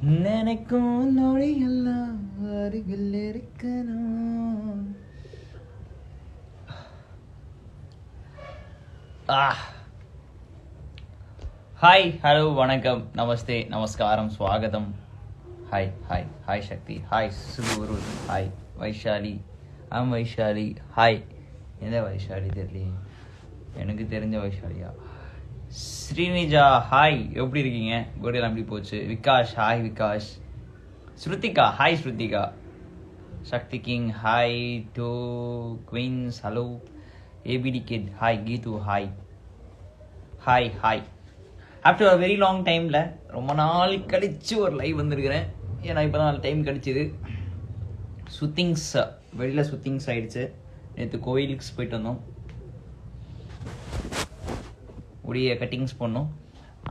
நினைக்கும் நொடியெல்லாம் அருகில் இருக்கணும். ஹாய், ஹலோ, வணக்கம், நமஸ்தே, நமஸ்காரம், ஸ்வாகதம். Hi hi hi Shakti, hi Suguru, hi Vaishali, Vaishali, hi. எந்த வைஷாலி தெரியலையே, எனக்கு தெரிஞ்ச வைஷாலியா? ஸ்ரீனிஜா, ஹாய், எப்படி இருக்கீங்க? கோடியெல்லாம் எப்படி போச்சு? Vikash, hi Vikash. Shruthika, hi Shruthika. Shakti king, hi. Two queens, hello. ABD kid, hi. Geethu, hi hi hi. After ஒரு வெரி லாங் டைமில் ரொம்ப நாள் கழிச்சு ஒரு லைவ் வந்திருக்கிறேன். ஏன்னா இப்போ தான் டைம் கழிச்சிது. சுத்திங்ஸ், வெளியில் சுத்திங்ஸ் ஆகிடுச்சு. நேற்று கோயிலுக்கு போயிட்டு வந்தோம், உடைய கட்டிங்ஸ் பண்ணோம்.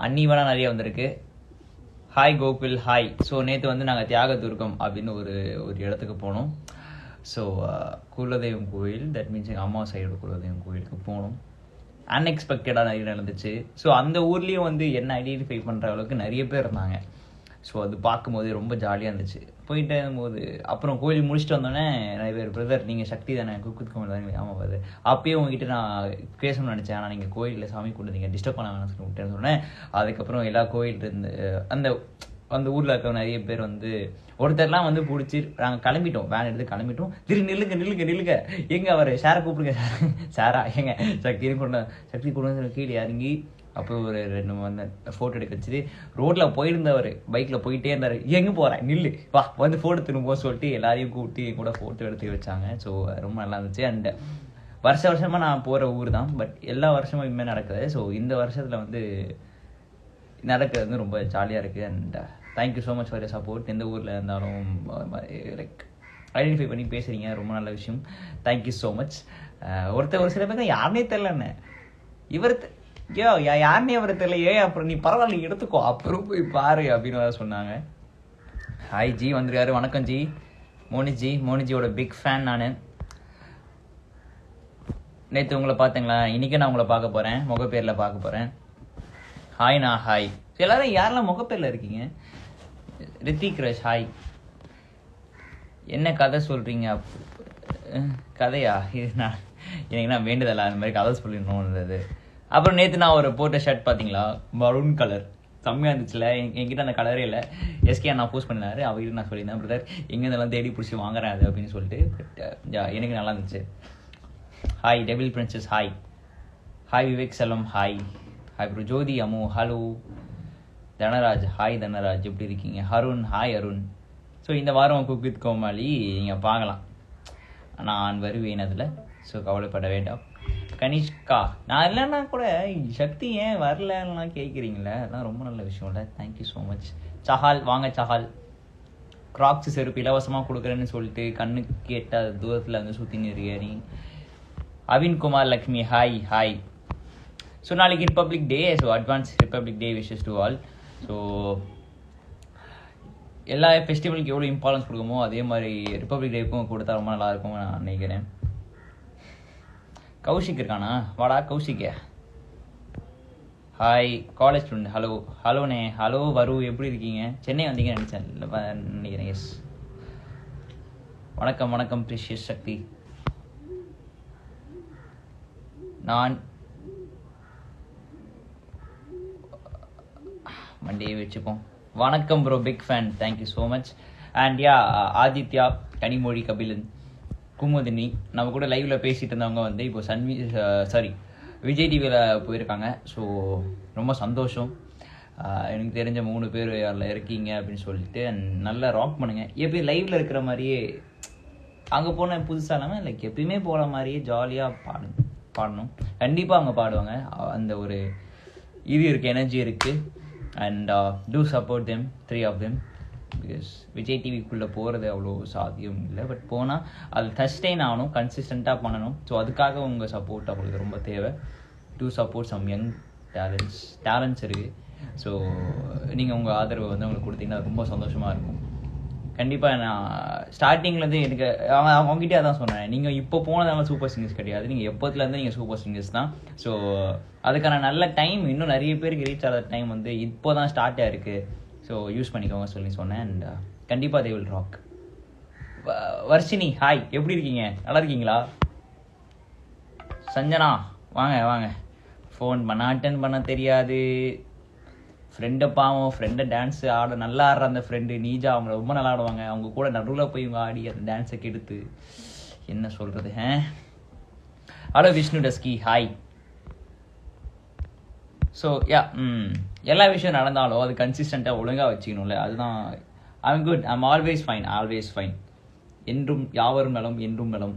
அன்னிவெல்லாம் நிறைய வந்திருக்கு. Hi Gokul, hi. ஸோ நேற்று வந்து நாங்கள் தியாகதுர்கம் அப்படின்னு ஒரு இடத்துக்கு போனோம். ஸோ குலதெய்வம் கோயில், தட் மீன்ஸ் எங்கள் அம்மா சைடு குலதெய்வம் கோயிலுக்கு போனோம். அன்எக்ஸ்பெக்டடாக நிறைய நடந்துச்சு. ஸோ அந்த ஊர்லேயும் வந்து என்ன ஐடென்டிஃபை பண்ணுற அளவுக்கு நிறைய பேர் இருந்தாங்க. ஸோ அது பார்க்கும்போது ரொம்ப ஜாலியாக இருந்துச்சு. போயிட்டு போது அப்புறம் கோயில் முடிச்சுட்டு வந்தோடனே நிறைய பேர், பிரதர் நீங்கள் சக்தி தானே, குக்குத் கோவில் தானே? ஆமாம் பாது. அப்பயும் உங்ககிட்ட நான் பேசணும்னு நினச்சேன், ஆனால் நீங்கள் கோயிலில் சாமி கொண்டு டிஸ்டர்ப் பண்ண வேணாம்னு சொல்லி விட்டேன்னு சொன்னேன். அதுக்கப்புறம் எல்லா கோயிலிருந்து அந்த அந்த ஊரில் இருக்க நிறைய பேர் வந்து ஒருத்தர்லாம் வந்து பிடிச்சி நாங்கள் கிளம்பிட்டோம், வேன் எடுத்து கிளம்பிட்டோம். நில்லுங்க எங்கே அவர் ஷேரை கூப்பிடுங்க, ஷேரா எங்க சக்தி கொண்டு கீழே இறங்கி அப்புறம் ஒரு 2 வந்து ஃபோட்டோ எடுக்க வச்சுட்டு ரோட்டில் போயிருந்தவர் பைக்கில் போயிட்டே இருந்தார். எங்கே போகிறேன், நில்லு வா வந்து ஃபோட்டோ திரும்ப சொல்லிட்டு எல்லாரையும் கூப்பிட்டு என் கூட ஃபோட்டோ எடுத்து வச்சாங்க. ஸோ ரொம்ப நல்லா இருந்துச்சு. அண்ட் வருஷமாக நான் போகிற ஊர் தான், பட் எல்லா வருஷமும் இனிமேல் நடக்குது. ஸோ இந்த வருஷத்தில் வந்து நடக்கிறது வந்து ரொம்ப ஜாலியாக இருக்குது. And thank you so much for your support. எந்த ஊரில் இருந்தாலும் லைக் ஐடென்டிஃபை பண்ணி பேசுகிறீங்க, ரொம்ப நல்ல விஷயம். Thank you so much. ஒரு சில பேர் யாருனே தெரிலன்னு, இவர் யாருனே அவர் தெரியலையே, அப்புறம் நீ பரவாயில்ல எடுத்துக்கோ, அப்புறம் போய் பாரு அப்படின்னு சொன்னாங்க. ஹாய் ஜி வந்துருக்காரு, வணக்கம் ஜி. மோனிஜியோட பிக் ஃபேன் நான். நேற்று உங்களை பார்த்தீங்களா? இன்னைக்கு நான் உங்களை பார்க்க போகிறேன், முகப்பேரில் பார்க்க போகிறேன். ஹாய்ண்ணா, ஹாய். எல்லாரும் யாரெல்லாம் முகப்பேரில் இருக்கீங்க? ரித்திக் ரஷ், ஹாய். என்ன கதை சொல்கிறீங்க? கதையா? இது எனக்கு நான் வேண்டுதல்ல அந்த மாதிரி கதை சொல்லிடணும் இருந்தது. அப்புறம் நேற்று நான் ஒரு போட்ட ஷர்ட் பார்த்தீங்களா, மரூன் கலர், செம்மையாக இருந்துச்சுல. என்கிட்ட அந்த கலரே இல்லை. எஸ்கே நான் போஸ்ட் பண்ணினாரு, அவர்கிட்ட நான் சொல்லியிருந்தேன், பிரதர் எங்கேருந்தெல்லாம் தேடி பிடிச்சி வாங்குறேன் அது அப்படின்னு சொல்லிட்டு. பட் எனக்கு நல்லா இருந்துச்சு. ஹாய் டெபிள் பிரின்சஸ், ஹாய். ஹாய் விவேக் செல்லம், hi. Hi bro Jyothi Ammu, hello. Dhanraj, hi Dhanraj, எப்படி இருக்கீங்க? அருண், ஹாய் அருண். ஸோ இந்த வாரம் குக் வித் கோமாளி நீங்கள் பார்க்கலாம், நான் வருவேன் அதில். ஸோ கவலைப்பட வேண்டாம். கனிஷ்கா, நான் இல்லைன்னா கூட சக்தி ஏன் வரலன்னா கேட்குறீங்களே, அதெல்லாம் ரொம்ப நல்ல விஷயம் இல்லை. Thank you so much. சஹால், வாங்க சஹால். கிராக்ஸ் செருப்பு இலவசமாக கொடுக்குறேன்னு சொல்லிட்டு கண்ணுக்கு கேட்ட தூரத்தில் வந்து சுற்றின்னு இருக்கியா நீ. அவின்குமார் லக்ஷ்மி, ஹாய் ஹாய். ஸோ நாளைக்கு republic day, so advance republic day wishes to all. So எல்லா ஃபெஸ்டிவலுக்கு எவ்வளோ இம்பார்ட்டன்ஸ் கொடுக்குமோ அதே மாதிரி ரிப்பப்ளிக் டேக்கும் கொடுத்தா ரொம்ப நல்லாயிருக்கும் நான் நினைக்கிறேன். கௌஷிக் இருக்கானா? வாடா கௌஷிக்க. Hi college student, hello. ஹலோண்ணே, ஹலோ வரு, எப்படி இருக்கீங்க? சென்னை வந்தீங்கன்னு நினச்சேன், இல்லை நினைக்கிறேன். எஸ், வணக்கம் வணக்கம் ப்ரிஷியஸ் சக்தி. நான் மண்டே வச்சுப்போம். வணக்கம் bro, big fan, thank you so much. And yeah, Aditya, Kanimozhi, Kabilan, Kumudhini, நம்ம கூட லைவில் பேசிகிட்டு இருந்தவங்க வந்து இப்போ விஜய் டிவியில் போயிருக்காங்க. ஸோ ரொம்ப சந்தோஷம். எனக்கு தெரிஞ்ச 3 பேர் அதில் இருக்கீங்க அப்படின்னு சொல்லிட்டு. நல்லா ராக் பண்ணுங்கள். எப்பயும் லைவில் இருக்கிற மாதிரியே அங்கே போன புதுசாக இல்லாமல் லைக் எப்பயுமே போகிற மாதிரியே ஜாலியாக பாடணும். கண்டிப்பாக அவங்க பாடுவாங்க. அந்த ஒரு இது இருக்குது, எனர்ஜி இருக்குது. And to support them, 3 of them. Because Vijay டிவிக்குள்ளே போகிறது அவ்வளோ சாத்தியம் இல்லை. பட் போனால் அது சஸ்டெயின் ஆகணும், கன்சிஸ்டண்ட்டாக பண்ணணும். ஸோ அதுக்காக உங்கள் சப்போர்ட் அவங்களுக்கு ரொம்ப தேவை. To support some young talents இருக்குது. ஸோ நீங்கள் உங்கள் ஆதரவை வந்து அவங்களுக்கு கொடுத்தீங்கன்னா ரொம்ப சந்தோஷமாக இருக்கும். கண்டிப்பாக நான் ஸ்டார்டிங்லேருந்து எனக்கு அவங்ககிட்டே அதான் சொன்னேன், நீங்கள் இப்போ போனதால சூப்பர் சிங்கர்ஸ் கிடையாது, நீங்கள் எப்போத்துலேருந்து நீங்கள் சூப்பர் சிங்கர்ஸ் தான். ஸோ அதுக்கான நல்ல டைம் இன்னும் நிறைய பேருக்கு ரீச் ஆகிற டைம் வந்து இப்போ தான் ஸ்டார்ட் ஆகிருக்கு. ஸோ யூஸ் பண்ணிக்கோங்க சொல்லி சொன்னேன். அண்ட் கண்டிப்பாக they will rock. Varshini hi, எப்படி இருக்கீங்க? நல்லா இருக்கீங்களா? சஞ்சனா வாங்க வாங்க. ஃபோன் பண்ண அட்டன் பண்ண தெரியாது. ஃப்ரெண்டை பாவம், ஃப்ரெண்டை டான்ஸு நல்லா ஆடுற அந்த ஃப்ரெண்டு நீஜா, அவங்க ரொம்ப நல்லா ஆடுவாங்க. அவங்க கூட நடுவில் போய் இவங்க ஆடி அந்த டான்ஸை கெடுத்து என்ன சொல்கிறது. Hello Vishnu dusky hi. So எல்லா விஷயம் நடந்தாலும் அது கன்சிஸ்டண்ட்டாக ஒழுங்காக வச்சுக்கணும்ல, அதுதான். I'm good, I'm always fine. என்றும் யாவரும் நலம், என்றும் நலம்.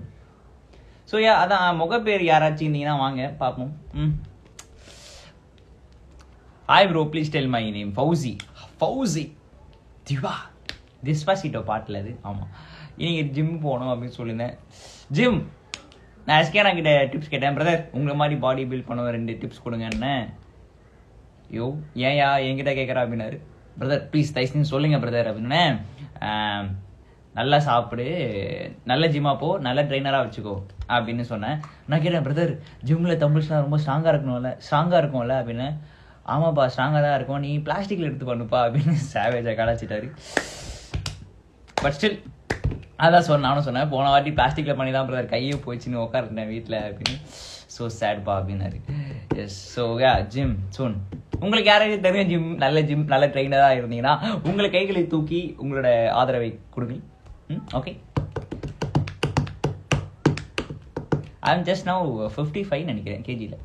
ஸோ அதான் முகப்பேர் யாராச்சும் இருந்தீங்கன்னா வாங்க பார்ப்போம். Hi bro, please tell my name. ஃபவுசி திவா டிஸ்பாசிட்டோ பாட்டில் அது. ஆமாம், இன்னைக்கு ஜிம் போகணும் அப்படின்னு சொல்லியிருந்தேன். ஜிம் நான் எஸ்கேனா கிட்ட டிப்ஸ் கேட்டேன். பிரதர் உங்களை மாதிரி பாடி பில்ட் பண்ணுவேன், 2 டிப்ஸ் கொடுங்க என்ன. யோ ஏன்யா என்கிட்ட கேட்குறா அப்படின்னாரு. பிரதர் ப்ளீஸ் தயவுசெய்து சொல்லுங்கள் பிரதர் அப்படின்னு. நல்லா சாப்பிடு, நல்ல ஜிம்மாக போ, நல்ல ட்ரைனராக வச்சுக்கோ அப்படின்னு சொன்னேன். நான் கேட்டேன் பிரதர் ஜிம்மில் தம்பிள்ஸ்லாம் ரொம்ப ஸ்ட்ராங்காக இருக்கும்ல அப்படின்னு. ஆமாப்பா ஸ்ட்ராங்காக தான் இருக்கும், நீ பிளாஸ்டிக்கில் எடுத்து பண்ணுப்பா அப்படின்னு சேவேஜாக கலாச்சிட்டாரு. பட் ஸ்டில் அதான் நானும் சொன்னேன், போன வாட்டி பிளாஸ்டிக்கில் பண்ணி தான் பிரதர் கையே போயிடுச்சுன்னு உட்காந்துட்டேன் வீட்டில் அப்படின்னு. ஸோ சேட்பா அப்படின்னாரு. எஸ், ஸோ ஜிம் சூன். உங்களுக்கு யாராவது தெரியும் ஜிம் நல்ல ட்ரெயினராக இருந்தீங்கன்னா உங்களை கைகளை தூக்கி உங்களோட ஆதரவை கொடுங்க. Okay, I am just now 55 நினைக்கிறேன் கேஜியில்.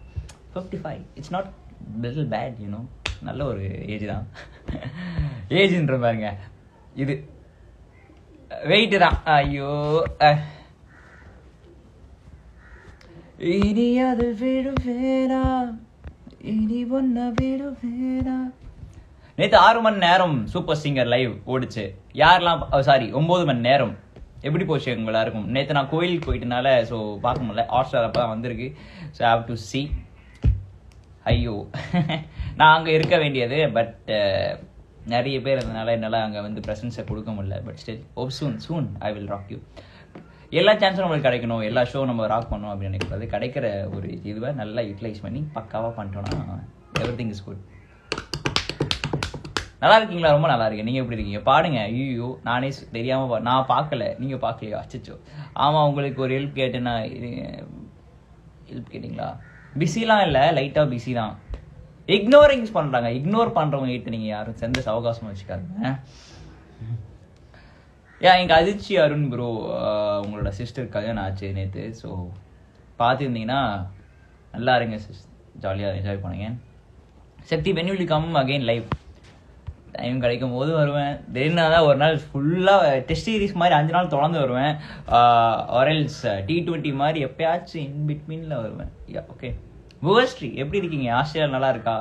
55 it's not little bad, you know. நல்ல ஒரு ஏஜ் தான். ஏஜ்ன்ற பாருங்க, இது வெயிட்டு தான். ஐயோ, இனி அது விடுவேனா, இனி ஒன்ன விடுவேனா. நேற்று 6 மணி நேரம் சூப்பர் சிங்கர் லைவ் ஓடிச்சு. யாரெல்லாம் 9 மணி நேரம். எப்படி போச்சு உங்களா இருக்கும்? நேற்று நான் கோயிலுக்கு போயிட்டனால ஸோ பார்க்க முடியல. ஹாட்ஸ்டார் அப்போ தான் வந்திருக்கு. So have to C. ஐயோ நான் அங்கே இருக்க வேண்டியது, பட் நிறைய பேர் இருந்தனால என்னால் அங்கே வந்து ப்ரெசன்ஸை கொடுக்க முடியல. But still hope soon I will rock you. எல்லா சான்ஸும் நம்மளுக்கு கிடைக்கணும், எல்லா ஷோ நம்ம ராக் பண்ணணும் அப்படின்னு நினைக்கிறது. கிடைக்கிற ஒரு இதுவை நல்லா யூட்டிலைஸ் பண்ணி பக்காவாக பண்ணிட்டோன்னா எவ்ரி திங் இஸ் குட். நல்லா இருக்கீங்களா? ரொம்ப நல்லா இருக்கேன். நீங்கள் எப்படி இருக்கீங்க? பாடுங்க. ஐயோ நானே தெரியாமல் நான் பார்க்கல, நீங்கள் பார்க்கலையா? அச்சோ. ஆமாம், உங்களுக்கு ஒரு ஹெல்ப் கேட்டேன்னா ஹெல்ப் கேட்டிங்களா? பிஸிலாம் இல்லை, லைட்டாக பிஸி தான். இக்னோரிங்ஸ் பண்ணுறாங்க. இக்னோர் பண்ணுறவங்க கிட்ட நீங்கள் யாரும் சேர்ந்து சவகாசமாக வச்சுக்காருங்க. எங்கள் அதிர்ச்சி அருண் ப்ரோ உங்களோட சிஸ்டர் கல்யாணம் ஆச்சு நேற்று. ஸோ பார்த்துருந்தீங்கன்னா நல்லா இருங்க சிஸ், ஜாலியாக என்ஜாய் பண்ணுங்க. Shakti when will come again live. Time கிடைக்கும் போது வருவேன். திடீர்னு தான் ஒரு நாள் ஃபுல்லாக டெஸ்ட் சீரிஸ் மாதிரி 5 நாள் தொடர்ந்து வருவேன். ஆர்எல்ஸ் T20 மாதிரி எப்பயாச்சும் இன் பிட்வீனில் வருவேன். ஓகே, புவஸ்ரீ எப்படி இருக்கீங்க? ஆஸ்திரேலியா நல்லா இருக்கா?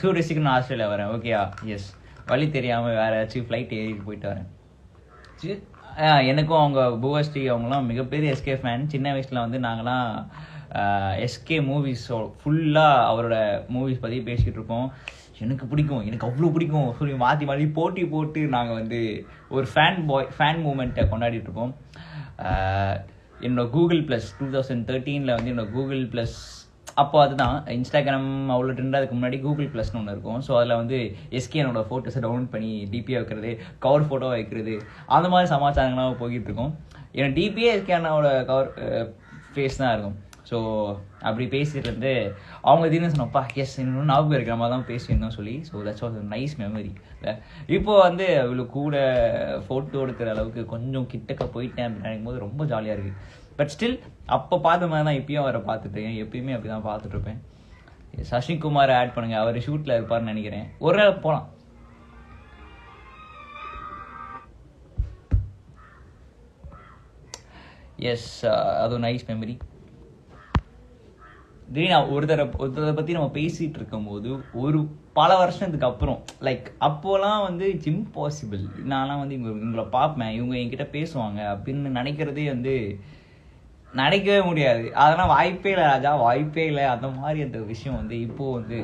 கூடிய சீக்கிரம் நான் ஆஸ்திரேலியா வரேன். ஓகேயா? எஸ், வழி தெரியாமல் வேறு ஏதாச்சும் ஃப்ளைட் ஏறிட்டு போயிட்டு வரேன். எனக்கும் அவங்க புவஸ்ரீ அவங்களாம் மிகப்பெரிய எஸ்கே ஃபேன். சின்ன வயசில் வந்து நாங்களாம் எஸ்கே மூவிஸ் ஃபுல்லாக அவரோட மூவிஸ் பற்றி பேசிக்கிட்டு இருக்கோம். எனக்கு பிடிக்கும், எனக்கு அவ்வளோ பிடிக்கும் சொல்லி மாற்றி போட்டி போட்டு நாங்கள் வந்து ஒரு ஃபேன் மூமெண்ட்டை கொண்டாடிட்டு இருக்கோம். என்னோட கூகுள் ப்ளஸ் 2013 வந்து என்னோட கூகுள் ப்ளஸ், அப்போ அதுதான் இன்ஸ்டாகிராம் அவ்வளோ ட்ரெண்டாக அதுக்கு முன்னாடி கூகுள் ப்ளஸ்னு ஒன்று இருக்கும். ஸோ அதில் வந்து எஸ்கேனோட ஃபோட்டோஸை டவுன்லோட் பண்ணி டிபியாக வைக்கிறது, கவர் ஃபோட்டோ வைக்கிறது, அந்த மாதிரி சமாச்சாரங்களாக போய்கிட்டு இருக்கும். ஏன்னா டிபியே எஸ்கேனோட கவர் ஃபேஸ் தான் இருக்கும். ஸோ அப்படி பேசிட்டு இருந்து அவங்க திடீர்னு சொன்னப்பா எஸ் இன்னும் ஞாபகம் இருக்கிற மாதிரி தான் பேசியிருந்தோம் சொல்லி. So that's was nice memory. இப்போது வந்து அவ்வளோ கூட ஃபோட்டோ எடுக்கிற அளவுக்கு கொஞ்சம் கிட்டக்க போயிட்டேன் அப்படின்னு நினைக்கும் போது ரொம்ப ஜாலியாக இருக்குது. பட் ஸ்டில் அப்போ பார்த்த மாதிரி தான் இப்பயும் அவரை பார்த்துட்ருக்கேன். எப்பயுமே அப்படி தான் பார்த்துட்ருப்பேன். சசிகுமாரை ஆட் பண்ணுங்கள், அவர் ஷூட்டில் இருப்பார்னு நினைக்கிறேன். ஒரு நாள் போகலாம். எஸ், அது நைஸ் மெமரி. திடீர்னு ஒருத்தரை பற்றி நம்ம பேசிகிட்டு இருக்கும்போது ஒரு பல வருஷத்துக்கு அப்புறம் லைக் அப்போலாம் வந்து இட்ஸ் இம்பாசிபிள். நான்லாம் வந்து இவங்களை பார்ப்பேன், இவங்க என்கிட்ட பேசுவாங்க அப்படின்னு நினைக்கிறதே வந்து நினைக்கவே முடியாது. அதெல்லாம் வாய்ப்பே இல்லை ராஜா, வாய்ப்பே இல்லை. அந்த மாதிரி அந்த விஷயம் வந்து இப்போது வந்து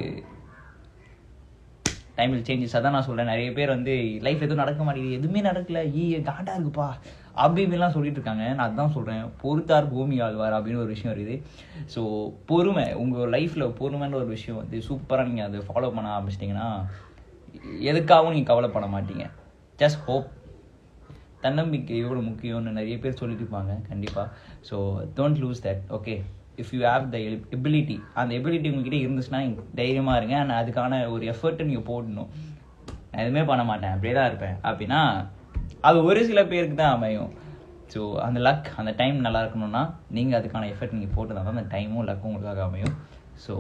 டைமில் சேஞ்சஸ். அதான் நான் சொல்கிறேன், நிறைய பேர் வந்து லைஃப் எதுவும் நடக்க மாட்டேங்குது, எதுவுமே நடக்கல, காண்டா இருக்குப்பா அப்படி இப்படிலாம் சொல்லிட்டு இருக்காங்க. நான் அதுதான் சொல்கிறேன், பொறுத்தார் பூமி ஆழ்வார் அப்படின்னு ஒரு விஷயம் இருக்குது. ஸோ பொறுமை, உங்கள் லைஃப்பில் பொறுமைன்ற ஒரு விஷயம் வந்து சூப்பராக நீங்கள் அதை ஃபாலோ பண்ண ஆரம்பிச்சிட்டிங்கன்னா எதுக்காகவும் நீங்கள் கவலைப்பட மாட்டீங்க. Just hope. தன்னம்பிக்கை எவ்வளோ முக்கியம்னு நிறைய பேர் சொல்லிட்டு இருப்பாங்க கண்டிப்பாக. So don't loose that. Okay, if you have the ability, அந்த எபிலிட்டி உங்ககிட்ட இருந்துச்சுன்னா தைரியமாக இருங்க. ஆனால் அதுக்கான ஒரு எஃபர்ட்டை நீங்கள் போடணும். நான் எதுவுமே பண்ண மாட்டேன், அப்படியே தான் இருப்பேன் அப்படின்னா அது ஒரு சில பேருக்கு தான் அமையும். ஸோ அந்த லக், அந்த டைம் நல்லா இருக்கணும்னா நீங்கள் அதுக்கான எஃபர்ட் நீங்கள் போட்டு தான் அந்த டைமும் லக்கும் உங்களுக்காக அமையும். So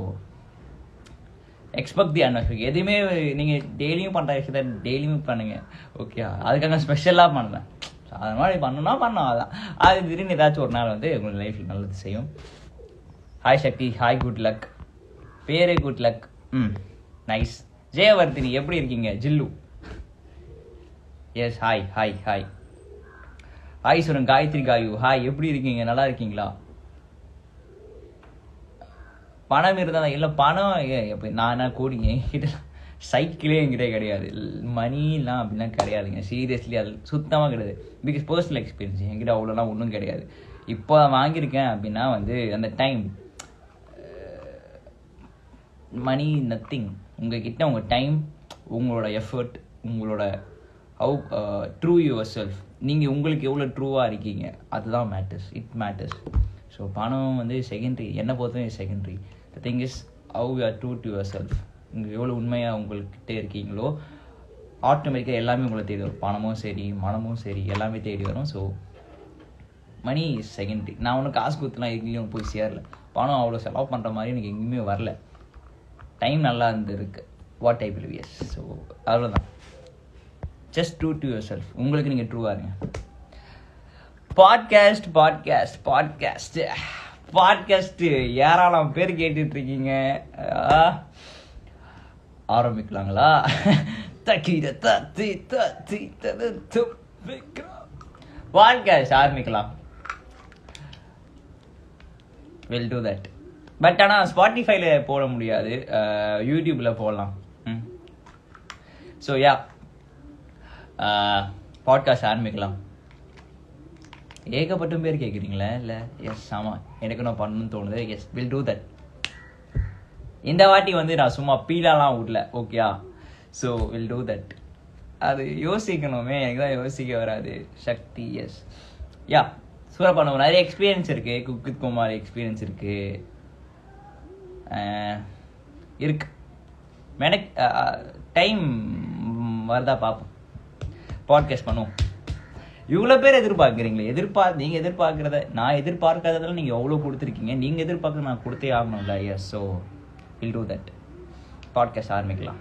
expect the unexpect. எதுவுமே நீங்கள் டெய்லியும் பண்ணுற விஷயத்த டெய்லியுமே பண்ணுங்கள். ஓகே, அதுக்காக ஸ்பெஷலாக பண்ணுறேன். ஸோ அது மாதிரி பண்ணணும்னா பண்ணோம். அதான் அது திடீர்னு ஏதாச்சும் ஒரு நாள் வந்து உங்கள் லைஃப்பில் நல்லது செய்யும். Hi Shakti, hi, good luck. பேரே குட் லக். நைஸ். ஜெயவர்த்தினி எப்படி இருக்கீங்க? Jillu yes, hi hi hi. Hi Suran, Gayathri Gayu hi, எப்படி இருக்கீங்க? நல்லா இருக்கீங்களா? பணம் இருந்தால் இல்லை, பணம் எப்போ நான் என்ன கோடி என்கிட்ட சைக்கிளே என்கிட்ட கிடையாது. மணிலாம் அப்படிலாம் கிடையாதுங்க. சீரியஸ்லி அது சுத்தமாக கிடையாது. பிகாஸ் பர்சனல் எக்ஸ்பீரியன்ஸ் என்கிட்ட அவ்வளோலாம் ஒன்றும் கிடையாது. இப்போ வாங்கியிருக்கேன் அப்படின்னா வந்து அந்த டைம், மணி நத்திங். உங்ககிட்ட உங்கள் டைம், உங்களோட எஃபர்ட், உங்களோட ஹவு ட்ரூ யுவர் செல்ஃப், நீங்கள் உங்களுக்கு எவ்வளோ ட்ரூவாக இருக்கீங்க, அதுதான் மேட்டர்ஸ். It matters. ஸோ பணம் வந்து செகண்டரி, என்னை பொறுத்தவரை secondary. The thing is how you are true to your self. நீங்கள் எவ்வளோ உண்மையாக உங்கள்கிட்ட இருக்கீங்களோ ஆட்டோமேட்டிக்காக எல்லாமே உங்களை தேடி வரும். பணமும் சரி, மனமும் சரி, எல்லாமே தேடி வரும். So money is secondary. நான் ஒன்றும் காசு கொடுத்துலாம் எங்கேயும் போய் சேரல. பணம் அவ்வளோ செலவு பண்ணுற மாதிரி எனக்கு எங்கேயுமே வரல. டைம் நல்லா இருந்திருக்கு. What I believe. Yes. So அவ்வளோதான். Just true to your self. உங்களுக்கு நீங்கள் ட்ரூவாக இருங்க. பாட்காஸ்ட் பாட்காஸ்ட் பாட்காஸ்ட் பாட்காஸ்ட்டு யாராலும் பேர் கேட்டுட்டு இருக்கீங்க. ஆரம்பிக்கலாங்களா? பாட்காஸ்ட் ஆரம்பிக்கலாம். Will do that. பட் ஆனால் ஸ்பாட்டிஃபைல போட முடியாது, யூடியூப்பில் போடலாம். ஸோ யா, பாட்காஸ்ட் ஆரம்பிக்கலாம். ஏகப்பட்ட பேர் கேட்குறீங்களே? இல்லை, எஸ், ஆமாம், எனக்கு நான் பண்ணணும்னு தோணுது. Yes, will do that. இந்த வாட்டி வந்து நான் சும்மா பீலாலாம் விடல. ஓகேயா? So will do that. அது யோசிக்கணுமே, எனக்கு தான் யோசிக்க வராது. சக்தி. எஸ், யா, சூப்பராக பண்ணுவோம். நிறைய எக்ஸ்பீரியன்ஸ் இருக்குது. குக் வித் குமார் எக்ஸ்பீரியன்ஸ் இருக்குது இருக்கு. எனக்கு டைம் வருதா பார்ப்போம். பாட்காஸ்ட் பண்ணுவோம். இவ்வளோ பேர் எதிர்பார்க்குறீங்களே, நீங்கள் எதிர்பார்க்குறத நான் எதிர்பார்க்காததால நீங்கள் எவ்வளோ கொடுத்துருக்கீங்க. நீங்கள் எதிர்பார்க்குறது நான் கொடுத்தே ஆகணும்ல. Yes. So will do that. Podcast ஆரம்பிக்கலாம்.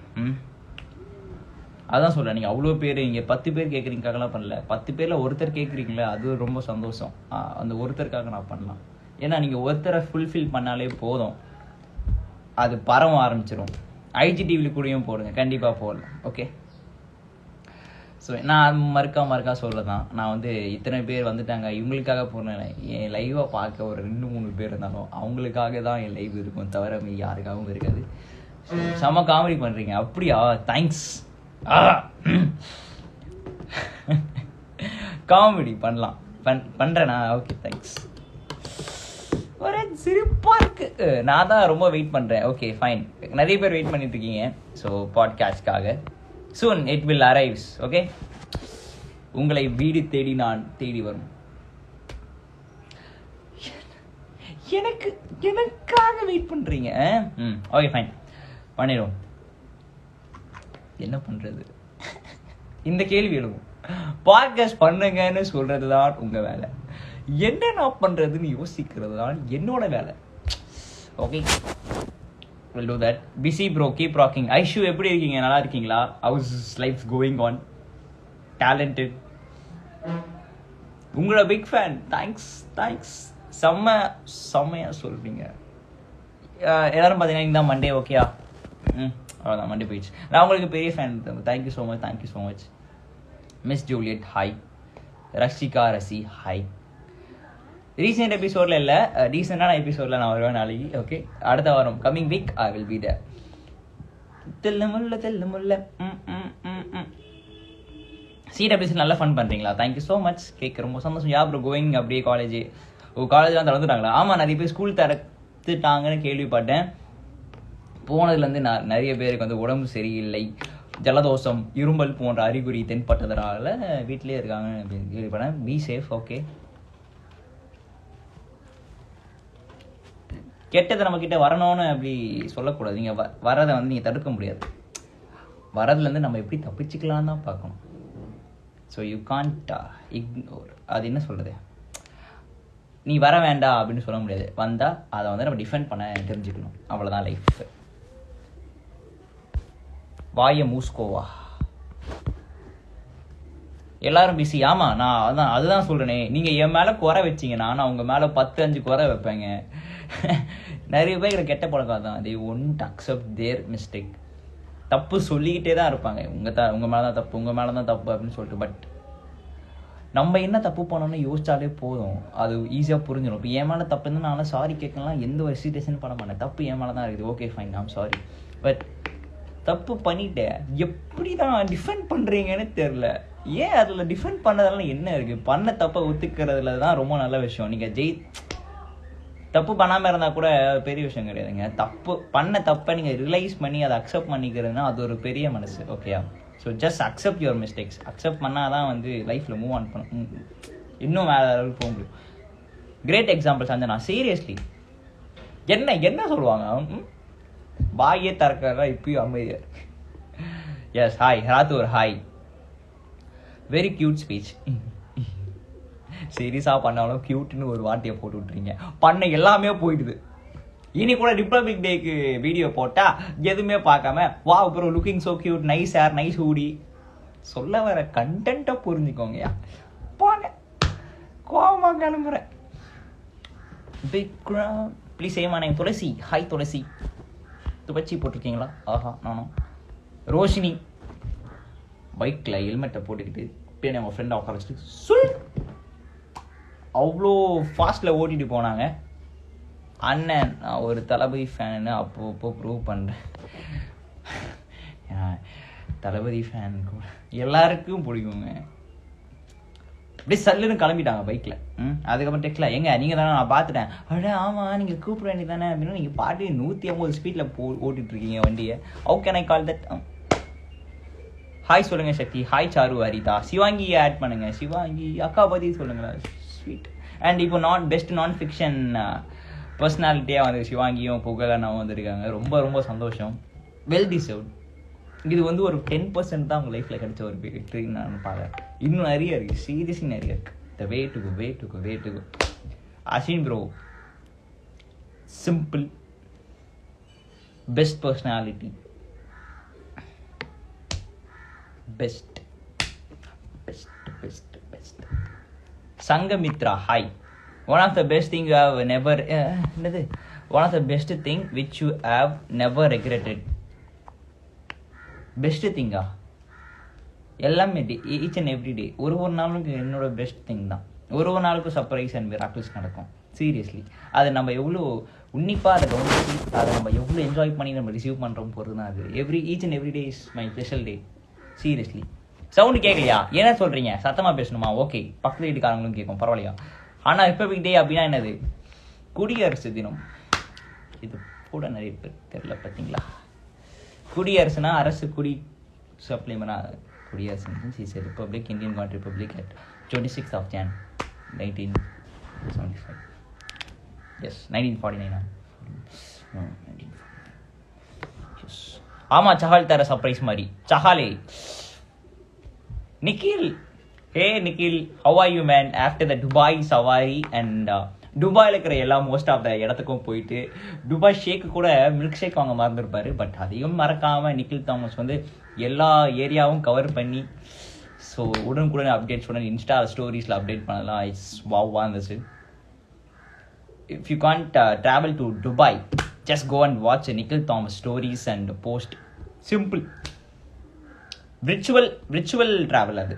அதான் சொல்கிறேன். நீங்கள் அவ்வளோ பேர், இங்கே 10 பேர் கேட்குறீங்கக்காகலாம் பண்ணல. 10 பேரில் ஒருத்தர் கேட்குறீங்களே, அது ரொம்ப சந்தோஷம். அந்த ஒருத்தருக்காக நான் பண்ணலாம். ஏன்னா நீங்கள் ஒருத்தரை ஃபுல்ஃபில் பண்ணாலே போதும், அது பரவ ஆரம்பிச்சிடும். ஐஜிடிவியில் கூடயும் போடுங்க, கண்டிப்பாக போடலாம். ஓகே. ஸோ நான் மறுக்கா சொல்ல தான், நான் வந்து இத்தனை பேர் வந்துட்டாங்க இவங்களுக்காக போனேன். என் லைவாக பார்க்க ஒரு 2-3 பேர் இருந்தாலும் அவங்களுக்காக தான் என் லைவ் இருக்கும், தவிர மீ யாருக்காகவும் இருக்காது. செம்ம காமெடி பண்ணுறீங்க. அப்படியா? தேங்க்ஸ். காமெடி பண்ணலாம், பண்ணுறேண்ணா. Okay, thanks. ஒரு சிரிப்பாக இருக்கு. நான் தான் ரொம்ப வெயிட் பண்ணுறேன். Okay, fine. நிறைய பேர் வெயிட் பண்ணிட்டு இருக்கீங்க. ஸோ பாட்காஸ்ட்காக soon it will arrive. Okay, உங்களை வீடு தேடி நான் தேடி வரும். எனக்காக வெயிட் பண்றீங்க. ஓகே, ஃபைன், பண்ணிடுவோம். என்ன பண்றது? இந்த கேள்வி எழுவும். பாட்காஸ்ட் பண்ணுங்கன்னு சொல்றது தான் உங்க வேலை. என்ன நான் பண்றதுன்னு யோசிக்கிறது தான் என்னோட வேலை. Okay, will do that. Busy bro, keep rocking. Aishu எப்படி இருக்கீங்க? நல்லா இருக்கீங்களா? how's life going on? Talented. உங்களோட பிக் ஃபேன். தேங்க்ஸ். செம்மையா சொல்றீங்க. எல்லாரும் பார்த்தீங்கன்னா இந்த மண்டே. ஓகேயா? அவ்வளோதான், மண்டே போயிடுச்சு. நான் உங்களுக்கு பெரிய fan. Thank you so much. Miss Juliet hi. Rashika Rasi hi. Recent எபிசோடில் இல்லை, ரீசெண்டான எபிசோடில் நான் வருவேன் நாளைக்கு. ஓகே, அடுத்த வாரம் coming week I will be there. தெல்ல முல்ல சீட் எபிசோட் நல்லா ஃபன் பண்ணுறீங்களா? Thank you so much. கேட்க ரொம்ப சந்தோஷம். யா ப்ரோ கோயிங் அப்படியே காலேஜ்? காலேஜ்லாம் திறந்துட்டாங்களா? ஆமாம், நிறைய பேர் ஸ்கூல் திறந்துட்டாங்கன்னு கேள்விப்பட்டேன். போனதுலேருந்து நிறைய பேருக்கு வந்து உடம்பு சரியில்லை, ஜலதோஷம் இரும்பல் போன்ற அறிகுறி தென்பட்டதனால வீட்டிலே இருக்காங்க அப்படின்னு கேள்விப்பட்டேன். Be safe. ஓகே, கெட்டதை நம்மக்கிட்ட வரணும்னு அப்படி சொல்லக்கூடாது. நீங்கள் வரதை வந்து நீங்கள் தடுக்க முடியாது. வரதுலேருந்து நம்ம எப்படி தப்பிச்சுக்கலான்னு தான் பார்க்கணும். So you can't ignore. அது என்ன சொல்கிறது, நீ வர வேண்டாம் அப்படின்னு சொல்ல முடியாது. வந்தால் அதை வந்து நம்ம டிஃபெண்ட் பண்ண தெரிஞ்சுக்கணும். அவ்வளோதான் லைஃப். வாய மூஸ்கோவா, எல்லாரும் பிஸி. ஆமாம், நான் அதுதான் சொல்கிறேனே. நீங்கள் என் மேலே குறை வச்சிங்கன்னா நான் உங்கள் மேலே 10-5 குறை வைப்பேங்க. நிறைய பேர் கெட்ட பழக்கம் தான். They won't accept their mistake. தப்பு சொல்லிக்கிட்டே தான் இருப்பாங்க. உங்கள் மேலே தான் தப்பு, உங்கள் மேலே தான் தப்பு அப்படின்னு சொல்லிட்டு. பட் நம்ம என்ன தப்பு பண்ணோம்னு யோசிச்சாலே போதும், அது ஈஸியாக புரிஞ்சிடும். இப்போ என் மேலே தப்பு இருந்தால் நான் சாரி கேட்கலாம், எந்த ஒரு ஹெசிடேஷன் பண்ண மாட்டேன். தப்பு என் மேலே தான் இருக்குது, okay fine, I'm sorry. But தப்பு பண்ணிட்டேன், எப்படி தான் டிஃபெண்ட் பண்ணுறீங்கன்னு தெரில. ஏன் அதில் டிஃபெண்ட் பண்ணதெல்லாம் என்ன இருக்குது? பண்ண தப்பை ஒத்துக்கிறதுல தான் ரொம்ப நல்ல விஷயம். நீங்கள் தப்பு பண்ணாமல் இருந்தால் கூட பெரிய விஷயம் கிடையாதுங்க. பண்ண தப்பை நீங்கள் ரியலைஸ் பண்ணி அதை அக்செப்ட் பண்ணிக்கிறதுனா அது ஒரு பெரிய மனசு. ஓகேயா? So just accept your mistakes. Accept பண்ணால் தான் வந்து லைஃப்பில் மூவ் ஆன் பண்ண இன்னும் வேறு லெவலுக்கு போக முடியும். Great example Sanjana. சீரியஸ்லி என்ன சொல்லுவாங்க, வாயே திறக்கிறதா இப்பயும் அமைதியா. எஸ், ஹாய் ராத்து, ஒரு ஹாய். Very cute speech. சீரியஸாக பண்ணாலும் கியூட்னு ஒரு வார்த்தையை போட்டு விட்டுறீங்க. பண்ண எல்லாமே போயிடுது. இனி கூட ரிப்பப்ளிக் டேக்கு வீடியோ போட்டால் எதுவுமே பார்க்காம வா bro looking so cute, nice hair, nice hoodie. சொல்ல வர கண்டென்ட்டை புரிஞ்சுக்கோங்கயா. போங்க, கோவமாக கிளம்புறேன். ப்ளீஸ் சேமா நேம் துளசி. ஹாய் துளசி. துவச்சி போட்டிருக்கீங்களா? ஆஹா, நானும். ரோஷினி பைக்கில் ஹெல்மெட்டை போட்டுக்கிட்டு அப்படியே நம்ம ஃப்ரெண்டை உட்கார வச்சுட்டு சொல் அவ்வளோ ஃபாஸ்ட்டில் ஓட்டிகிட்டு போனாங்க. அண்ணன், நான் ஒரு தளபதி ஃபேனு அப்போ ப்ரூவ் பண்ணுறேன். தளபதி ஃபேன் எல்லாருக்கும் பிடிக்குங்க. அப்படியே சல்லுன்னு கிளம்பிட்டாங்க பைக்கில். அதுக்கப்புறம் டெக்ஸ்ட்ல எங்க நீங்கள் தானே, நான் பார்த்துட்டேன். அட ஆமாம், நீங்கள் கூப்பிட வேண்டியது தானே அப்படின்னா நீங்கள் பாட்டு 150 ஸ்பீடில் ஓட்டிகிட்ருக்கீங்க வண்டியை. How can I call that? Hi சொல்லுங்கள் சக்தி. ஹாய் சாரு, ஹரிதா, சிவாங்கியை ஆட் பண்ணுங்கள். சிவாங்கி அக்கா பற்றி சொல்லுங்களேன். ஸ்வீட். அண்ட் இப்போ பெஸ்ட் நான் ஃபிக்ஷன் பர்சனாலிட்டியாக வந்து சிவாங்கியும் புகழனாவும் வந்திருக்காங்க. ரொம்ப ரொம்ப சந்தோஷம். Well deserved. இது வந்து ஒரு 10% தான் உங்கள் லைஃப்பில் கிடைச்ச ஒரு விக்டரின்னு நான் பார்க்குறேன். இன்னும் நிறைய இருக்குது, சீரியஸ்லி நிறைய இருக்குது. The way to go. Ashwin bro, simple, best personality, best. Sangamithra, hi. One of the best thing you have never one of the best thing which you have never regretted. Best திங்கா எல்லாமே ஈச் அண்ட் எவ்ரி டே. ஒரு நாளுக்கு என்னோட best thing தான். ஒரு நாளுக்கும் surprise and miracles நடக்கும். Seriously அது நம்ம எவ்வளோ உன்னிப்பாக அதை கவனிச்சு அதை நம்ம எவ்வளோ என்ஜாய் பண்ணி நம்ம ரிசீவ் பண்ணுறோம் பொறுத்து தான் அது. Each and every day is my special day. Seriously. Sound கேட்கலையா? என்ன சொல்கிறீங்க? சத்தமாக பேசணுமா? ஓகே, பக்கத்து வீட்டுக்காரங்களும் கேட்கும், பரவாயில்லையா? ஆனால் ரிப்பப்ளிக் டே அப்படின்னா என்னது? குடியரசு தினம். இது கூட நிறைய பேர் தெரியல, பார்த்தீங்களா? குடியரசுனா அரசு, குடி சப்ளிமெண்டா குடியரசு is republic, Indian got republic at 26th of Jan 1975. Yes, 1949. ஆமாம், சஹால் தர சர்ப்ரைஸ் மாதிரி. சஹாலே Nikhil. Hey Nikhil, how are you man? After the Dubai safari and துபாயில் இருக்கிற எல்லா மோஸ்ட் ஆஃப் த இடத்துக்கும் போயிட்டு துபாய் ஷேக்கு கூட மில்க் ஷேக் வாங்க மறந்துருப்பாரு. பட் அதையும் மறக்காமல் நிக்கில் தாமஸ் வந்து எல்லா ஏரியாவும் கவர் பண்ணி ஸோ உடனுக்குடன் அப்டேட்ஸ் உடனே இன்ஸ்டா ஸ்டோரிஸில் அப்டேட் பண்ணலாம். இட்ஸ் வாவாக இருந்துச்சு. If you can't travel to Dubai, just go and watch Nikhil Thomas stories and post. Simple virtual travel அது.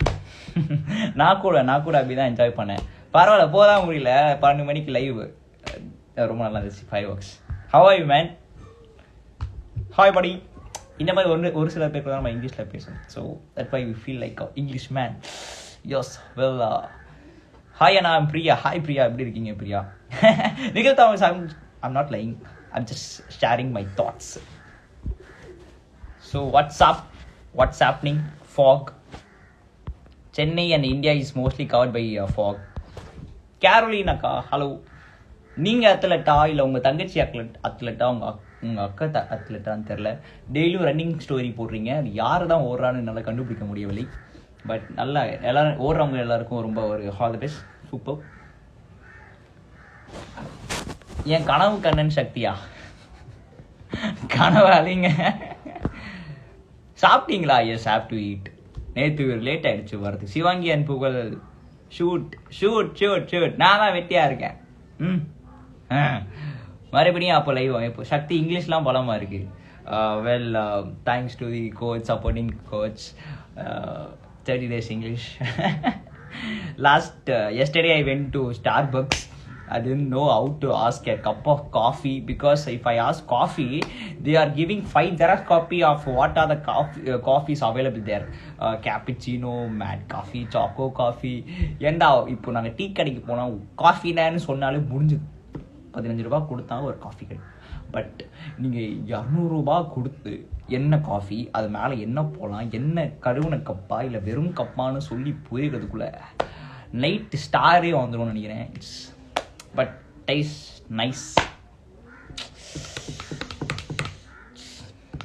நான் கூட அப்படி தான் என்ஜாய் பண்ணேன். பரவாயில்ல, போதான் முடியல. 12 மணிக்கு லைவ் ரொம்ப நல்லா இருந்துச்சு. 5 works. Have are you man? Hi படி. இந்த மாதிரி ஒரு சில பேர் தான் நம்ம இங்கிலீஷில் பேசணும். So that why we feel like English man. யோஸ் வெல். ஹாய் அண்ணா, ஐம் பிரியா. ஹாய் பிரியா, எப்படி இருக்கீங்க Priya? Nikhil Thomas, I'm not lying, I'm just sharing my thoughts. So what's up? What's happening? Fog. Chennai and India is mostly covered by fog. Caroline அக்கா hello. நீங்கள் அத்லட்டா இல்லை உங்கள் தங்கச்சி அத்லட்டா உங்கள் அக்கா அத்லட்டான்னு தெரில. டெய்லியும் ரன்னிங் ஸ்டோரி போடுறீங்க. அது யார் தான் ஓடுறான்னு என்னால் கண்டுபிடிக்க முடியவில்லை. பட் நல்லா எல்லாரும் ஓடுறவங்க எல்லாருக்கும் ரொம்ப ஒரு ஆல் தி பெஸ்ட். சூப்பர். என் கனவு கண்ணன் சக்தியா? கனவு அழிங்க. சாப்பிட்டீங்களா? Yes have to eat. நேற்று லேட் ஆகிடுச்சு வரது. Sivaangi and Pugazh shoot shoot shoot shoot. நான் தான் வெட்டியாக இருக்கேன். மறுபடியும் அப்போ லைவ். இப்போ சக்தி இங்கிலீஷ்லாம் பலமாக இருக்குது. Well thanks to the coach, supporting coach. 30 days English. Yesterday I went to Starbucks. I didn't know how to ask a cup of coffee because if I ask coffee, they are giving 5 Xerox copy of what are the coffees available there. Cappuccino, mad coffee, choco coffee. ஏண்டா இப்போ நாங்கள் tea கடைக்கு போனால் காஃபினான்னு சொன்னாலே முடிஞ்சுது. 15 ரூபா கொடுத்தாங்க ஒரு காஃபி கிடைக்கும். பட் நீங்கள் 200 ரூபா கொடுத்து என்ன காஃபி, அது மேலே என்ன போகலாம், என்ன கழுவுன கப்பா இல்லை வெறும் கப்பான்னு சொல்லி புரியறதுக்குள்ள நைட்டு ஸ்டாரே வந்துடும் நினைக்கிறேன். It's but taste nice.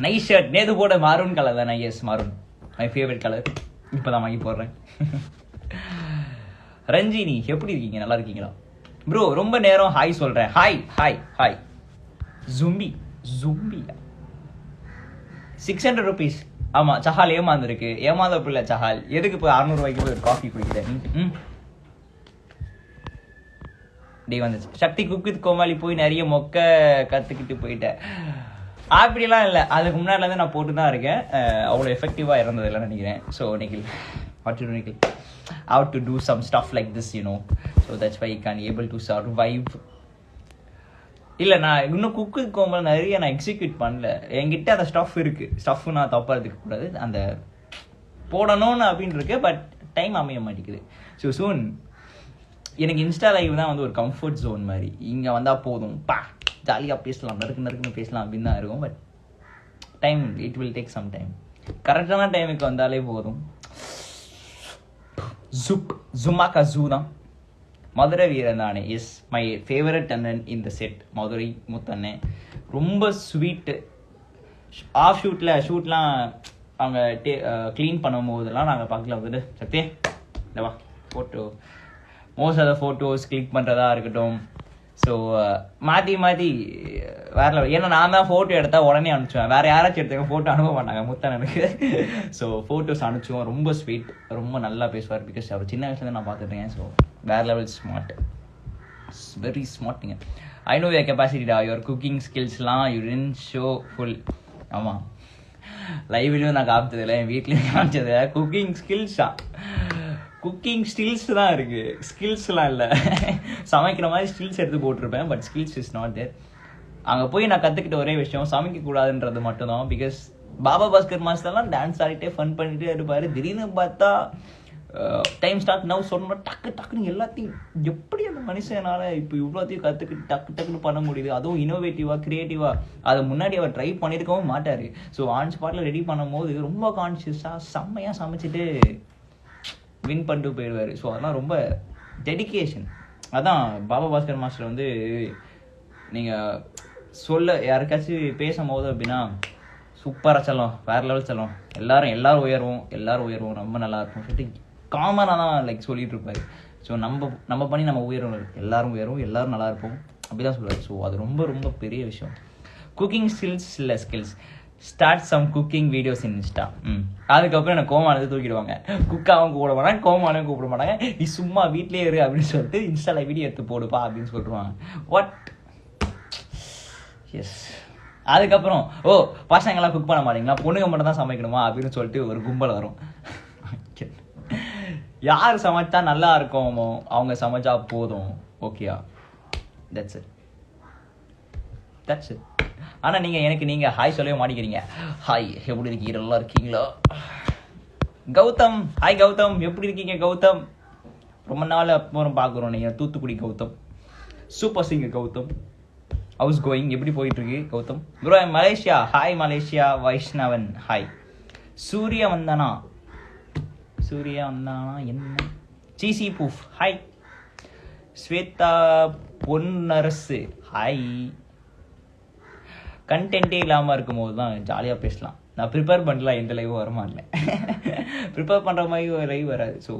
Nice shirt. நேற்று போட மாரூன் கலர் தானே? Yes maroon my favourite colour. இப்போ தான் வாங்கி போடுறேன். ரஞ்சினி எப்படி இருக்கீங்க? நல்லா இருக்கீங்களா ப்ரோ? ரொம்ப நேரம் ஹாய் சொல்கிறேன். Hi hi hi. ஜும்பியா 600 rupees. ஆமாம் சஹால் ஏமாந்துருக்கு. ஏமாந்த பிள்ளை சஹால். எதுக்கு இப்போ 600 ரூபாய்க்கு போய் ஒரு காஃபி குடிக்கிறேன்? டே வந்துச்சு. சக்தி குக் வித் கோமாளி போய் நிறைய மொக்க கற்றுக்கிட்டு போயிட்டேன். அப்படிலாம் இல்லை. அதுக்கு முன்னாடிலேருந்து நான் போட்டு தான் இருக்கேன். அவ்வளோ எஃபெக்டிவாக இருந்ததில்லைன்னு நினைக்கிறேன். So Nikhil what to Nikhil how to do some stuff like this, you know, so that's why you can able to survive. இல்லை நான் இன்னும் குக்கு கோமல் நிறைய நான் எக்ஸிக்யூட் பண்ணல. என்கிட்ட அந்த ஸ்டஃப் இருக்குது. ஸ்டஃப் நான் தப்பாக இருக்கக்கூடாது. அந்த போடணும்னு அப்படின்னு இருக்கு. பட் டைம் அமைய மாட்டேங்குது. ஸோ சூன் எனக்கு இன்ஸ்டா லைவ் தான் வந்து ஒரு கம்ஃபர்ட் ஜோன் மாதிரி. இங்கே வந்தால் போதும் ஜாலியாக பேசலாம், நறுக்குன்னு பேசலாம் அப்படின்னு தான் இருக்கும். But time it will take some time. கரெக்டான டைமுக்கு வந்தாலே போதும். ஜுமாக்கா ஜூ தான். மதுரை வீரன் தானே? எஸ் மை ஃபேவரட் அண்ணன் இந்த செட். மதுரை முத்தண்ணே ரொம்ப ஸ்வீட்டு. ஆஃப் ஷூட்லாம் அவங்க க்ளீன் பண்ணும் போதெல்லாம் நாங்கள் பக்கத்தில் வந்துட்டு சக்தியே இல்லைவா photo most of the photos click பண்ணுறதா இருக்கட்டும். ஸோ மாற்றி வேற. ஏன்னா நான் தான் ஃபோட்டோ எடுத்தால் உடனே அனுப்பிச்சுவேன். வேறு யாராச்சும் எடுத்தாங்க ஃபோட்டோ அனுப்ப மாட்டாங்க முத்தண்ணனுக்கு. So photos அனுப்பிச்சுவோம். ரொம்ப ஸ்வீட், ரொம்ப நல்லா பேசுவார். பிகாஸ் அவர் சின்ன வயசுலேருந்து நான் பார்த்துருக்கேன். ஸோ வேறு லெவல் ஸ்மார்ட், வெரி ஸ்மார்ட்டுங்க. ஐ நோ யுவர் கெப்பாசிட்டிடா. யுவர் குக்கிங் ஸ்கில்ஸ்லாம் யூ டிடன்ட் ஷோ ஃபுல். ஆமாம் லைவ்லேயும் நான் காமிச்சதில்லை, என் வீட்லேயும் காமிச்சது. குக்கிங் ஸ்கில்ஸா? குக்கிங் ஸ்கில்ஸ் தான் இருக்குது, ஸ்கில்ஸ்லாம் இல்லை. சமைக்கிற மாதிரி ஸ்கில்ஸ் எடுத்து போட்டிருப்பேன். But skills is not there. அங்கே போய் நான் கற்றுக்கிட்ட ஒரே விஷயம் சமைக்கக்கூடாதுன்றது மட்டும்தான். பிகாஸ் பாபா பாஸ்கர் மாஸ்டர்லாம் டான்ஸ் ஆடிட்டே ஃபன் பண்ணிகிட்டே இருப்பார். திடீர்னு பார்த்தா டைம் ஸ்டார்ட் நவ் சொன்னோம் டக்குன்னு எல்லாத்தையும் எப்படி அந்த மனுஷனால் இப்போ இவ்வளோத்தையும் கற்றுக்கிட்டு டக்குன்னு பண்ண முடியுது. அதுவும் இனோவேட்டிவாக க்ரியேட்டிவாக. அதை முன்னாடி அவர் ட்ரை பண்ணியிருக்கவும் மாட்டார். ஸோ ஆன் ஸ்பாட்டில் ரெடி பண்ணும் போது ரொம்ப கான்ஷியஸாக செம்மையாக சமைச்சிட்டு வின் பண்ணிட்டு போயிடுவார். ஸோ அதெல்லாம் ரொம்ப டெடிக்கேஷன். அதான் பாபா பாஸ்கர் மாஸ்டர் வந்து நீங்கள் சொல்ல யாருக்காச்சும் பேசும்போது அப்படின்னா சூப்பராக செல்லும், வேறு லெவல் செல்லும், எல்லாரும் உயர்வோம் ரொம்ப நல்லா இருக்கும் சொல்லிட்டு காமனாக தான் லைக் சொல்லிட்டு இருப்பாரு. ஸோ நம்ம பண்ணி நம்ம உயர்வோம், எல்லாரும் உயர்வோம், எல்லாரும் நல்லா இருப்போம் அப்படி தான் சொல்லுவார். ஸோ அது ரொம்ப ரொம்ப பெரிய விஷயம். குக்கிங் ஸ்கில்ஸ் இல்லை skills. Start some cooking videos in insta. அதுக்கப்புறம் எனக்கு கோமானது தூக்கிடுவாங்க. குக்காவும் கூப்பிட மாட்டாங்க, கோமானையும் கூப்பிட மாட்டாங்க. நீ சும்மா வீட்லேயே இரு அப்படின்னு சொல்லிட்டு இன்ஸ்டாவில் வீடியோ எடுத்து போடுப்பா அப்படின்னு சொல்லிடுவாங்க. What yes. அதுக்கப்புறம் பசங்களாம் குக் பண்ண மாட்டீங்களா, பொண்ணுங்க மட்டும் தான் சமைக்கணுமா அப்படின்னு சொல்லிட்டு ஒரு கும்பல் வரும். யார் சமைச்சா நல்லா இருக்கோமோ அவங்க சமைச்சா போதும். ஓகேயா? That's it. ஆனால் நீங்கள் ஹாய் சொல்லவே மாட்டேங்கிறீங்க. ஹாய் எப்படி இருக்கீங்க? நல்லா இருக்கீங்களா? கௌதம் ஹாய். கௌதம் எப்படி இருக்கீங்க? கௌதம் ரொம்ப நாள் அப்புறம் பார்க்குறோம். நீங்கள் Thoothukudi Gautham, super singer Gautham. How's going எப்படி போயிட்டுருக்கு Gautham bro? Malaysia hi. Malaysia Vaishnavan hi. Surya வந்தானா என்ன? சிசி பூஃப் ஹாய். ஸ்வேதா பொன்னரசு ஹாய். கண்டென்ட்டே இல்லாமல் இருக்கும்போது தான் ஜாலியாக பேசலாம். நான் ப்ரிப்பேர் பண்ணலாம், எந்த லைவும் வரமாட்டேன். ப்ரிப்பேர் பண்ணுற மாதிரி ஒரு லைவ் வராது. ஸோ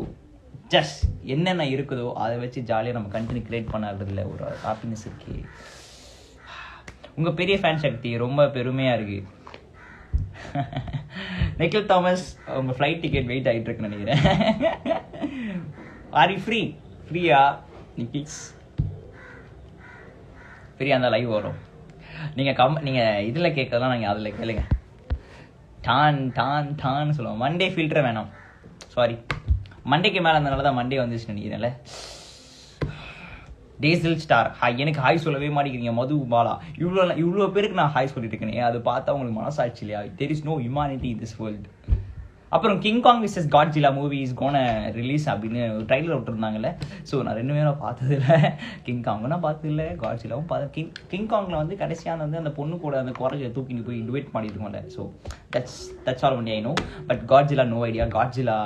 ஜஸ்ட் என்னென்ன இருக்குதோ அதை வச்சு ஜாலியாக நம்ம கண்டென்ட் கிரியேட் பண்ணுறதுல ஒரு ஹாப்பினஸ் இருக்கு. உங்கள் பெரிய ஃபேன் சக்தி ரொம்ப பெருமையாக இருக்கு. நிக்கில் தாமஸ் உங்கள் ஃப்ளைட் டிக்கெட் வெயிட் ஆகிட்டு இருக்குன்னு நினைக்கிறேன். ஆர் யூ ஃப்ரீயா நிக்கில்ஸ்? ஃப்ரீயாக இருந்தால் லைவ் வரும். நீங்கள் இதில் கேட்கறதெல்லாம் நீங்கள் அதில் கேளுங்க. டான் சொல்லுவோம். மண்டே ஃபில்டர் வேணாம், சாரி. மண்டேக்கு மேலே இருந்தனால தான் மண்டே வந்துச்சு நினைக்கிறேன்ல. டேசில் ஸ்டார் ஹாய். எனக்கு ஹாய் சொல்லவே மாட்டேங்கிறீங்க மது பாலா. இவ்வளோ பேருக்கு நான் ஹாய் சொல்லிட்டு இருக்கேன். அது பார்த்தா உங்களுக்கு மனசாட்சி இல்லையா? There is no humanity in this world. அப்புறம் King Kong versus Godzilla movie is gonna release அப்படின்னு ஒரு ட்ரைலர் விட்டுருந்தாங்கல்ல. ஸோ நான் 2 பேரும் பார்த்ததில்ல. கிங்காங்கும் நான் பார்த்ததில்ல, காட்ஜிலாவும் பார்த்தேன். கிங்காங்கில் வந்து கடைசியான வந்து அந்த பொண்ணு கூட அந்த குறைஞ்ச தூக்கிட்டு போய் டிபேட் பண்ணியிருக்கோம்ல. So that's all only I know. But Godzilla no idea. Godzilla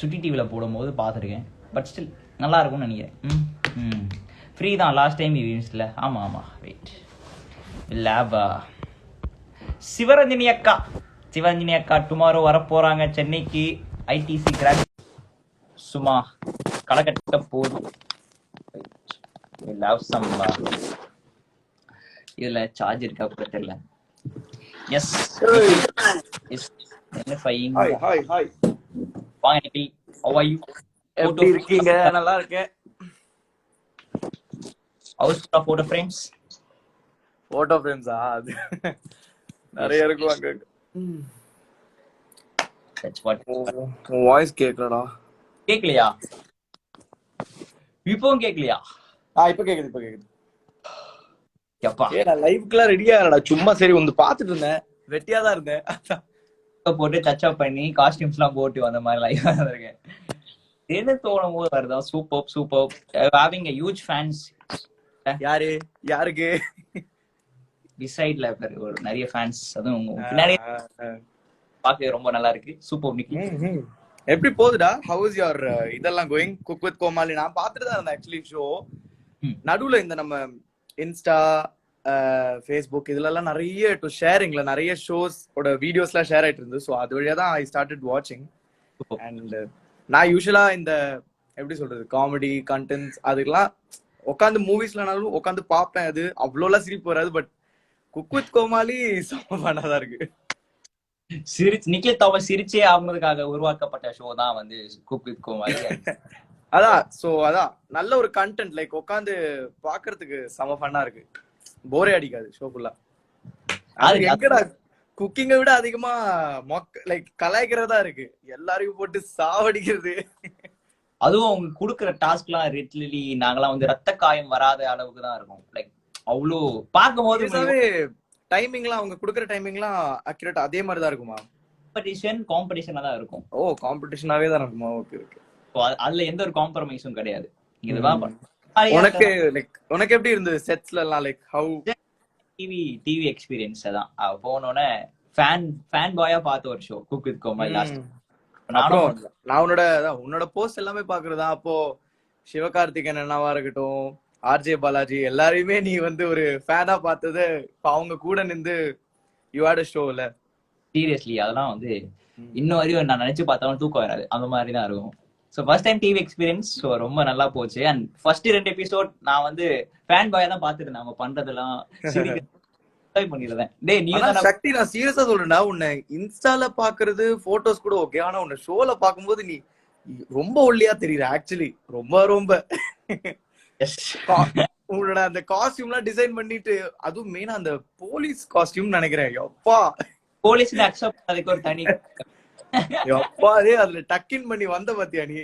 Chutti டிவியில் போடும்போது பார்த்துருக்கேன். பட் ஸ்டில் நல்லா இருக்கும்னு நினைக்கிறேன். ஃப்ரீ தான் லாஸ்ட் டைம் ஈவெண்ட்ஸில். ஆமாம் வெயிட் லேபா. சிவரஞ்சனி அக்கா டுமாரோ வரப்போகிறாங்க சென்னைக்கு. ஐடிசி கிராண்ட் சும்மா களைக்கட்ட போதும். இதில் சார்ஜ் இருக்கா கூட தெரியல. எஸ் வாங்க நிக்கில். How are you? எப்படி இருக்கீங்க? நல்லா இருக்கேன். போட்டோ ஃப்ரேம்ஸா? அது நிறைய இருக்கும் அங்க. That's what. வாய்ஸ் கேக்கலடா. கேக்கலையா? இப்பவும் கேக்கலையா? இப்ப கேக்குது. எப்பா நான் லைவ்க்குலாம் ரெடியா இல்லடா. சும்மா சரி வந்து பாத்துட்டு இருந்தேன். வெட்டியா தான் இருந்தேன். போட்டு டச் அப் பண்ணி காஸ்டியூம்ஸ்லாம் போட்டு வந்த மாதிரி லைவ் இருக்கேன். எது தோணும் போது வருதா? Super having a huge fans. யாருக்கு டிசைட்ல ஒரு நிறைய ஃபேன்ஸ். அதுவும் பின்னாடி பார்க்க ரொம்ப நல்லா இருக்கு. சூப்பர் நிக்கி. எப்படி போகுதுடா? ஹவ் இஸ் யுவர் இதெல்லாம் கோயிங்? குக் வித் கோமாளி நான் பார்த்துட்டு தான் இருந்தேன் ஆக்சுவலி ஷோ. நடுவுல இந்த நம்ம இன்ஸ்டா ஃபேஸ்புக் இதுல எல்லாம் நிறைய ஷேரிங்ல நிறைய ஷோஸ் ஓட வீடியோஸ்லாம் ஷேர் ஆயிட்டு இருந்தது. ஸோ அது வழியா தான் ஐ ஸ்டார்டட் வாட்சிங். அண்ட் நான் யூஸ்வலா இந்த எப்படி சொல்றது காமெடி கண்டென்ட்ஸ் அதுக்கெல்லாம் உட்காந்து மூவிஸ்லனாலும் உட்காந்து பார்ப்பேன். அது அவ்வளோலாம் சிரிப்பு வராது. பட் குக் வித் கோமாளி சமமானதா இருக்கு. நிக்கில் தாமஸ் சிரிச்சே ஆகுனதுக்காக உருவாக்கப்பட்ட ஷோ தான் வந்து குக் வித் கோமாளி. அதான் நல்ல ஒரு கண்டென்ட். லைக் உட்காந்து பாக்குறதுக்கு செம ஃபன்னா இருக்கு. போரே அடிக்காது ஷோ ஃபுல்லா. அது எங்கடா குக்கிங்கை விட அதிகமா லைக் கலாய்க்கிறதா இருக்கு. எல்லாரையும் போட்டு சாவடிக்கிறது. அதுவும் அவங்க குடுக்குற டாஸ்க்லாம் லிட்டரலி நாங்கெல்லாம் வந்து ரத்த காயம் வராத அளவுக்கு தான் இருக்கும். லைக் அவ்வளோ பார்க்கும்போது டைமிங்லாம் அவங்க குடுக்குற டைமிங்லாம் அக்யூரேட் அதே மாதிரி தான் இருக்குமா? காம்படிஷனா தான் இருக்கும். ஓ காம்படிஷனாவே தான் இருக்குமா? ஓகே. அதுல எந்த ஒரு காம்ப்ரமைஸும் கிடையாது. இதுதான் உனக்கு எப்படி இருந்தது செட்ஸ்ல எல்லாம்? லைக் ஹவ் டிவி எக்ஸ்பீரியன்ஸ் தான். போனோனே ஃபேன் பாயா பார்த்த ஒரு show cook with Comali. Last நான் உன்னோட போஸ்ட் எல்லாமே பாக்குறதா. அப்போ சிவகார்த்திகேயன் அண்ணாவா இருக்கட்டும், ஆர்ஜே பாலாஜி எல்லாரையுமே நீ வந்து ஒரு ஃபேனா பார்த்தது அவங்க கூட நின்று யூ ஹேட் a ஷோல. சீரியஸ்லி அதெல்லாம் வந்து இன்னும் வரையும் நான் நினைச்சு பார்த்தாலும் தூக்கம் வராது. அந்த மாதிரி தான் இருக்கும். So first time TV experience. So ரொம்ப நல்லா போச்சு. அண்ட் ஃபர்ஸ்ட் 2 எபிசோட் நான் வந்து ஃபேன் பாயா தான் பார்த்துட்டு இருந்தேன். அவங்க பண்றதெல்லாம் பண்ணிடுறேன். டேய் நீ சக்தி, நான் சீரியஸா சொல்றேன்டா. உன்னை இன்ஸ்டால பாக்குறது போட்டோஸ் கூட ஓகே. ஆனா உன்னை ஷோல பாக்கும்போது நீ ரொம்ப ஒல்லியா தெரியுற. ஆக்சுவலி ரொம்ப உன்னோட அந்த காஸ்டியூம்லாம் டிசைன் பண்ணிட்டு, அதுவும் மெயினா அந்த போலீஸ் காஸ்டியூம் நினைக்கிறேன். எப்பா போலீஸ் அக்செப்ட் அதுக்கு ஒரு தனி எப்பா அதுல டக்கின் பண்ணி வந்த பாத்தியா நீ?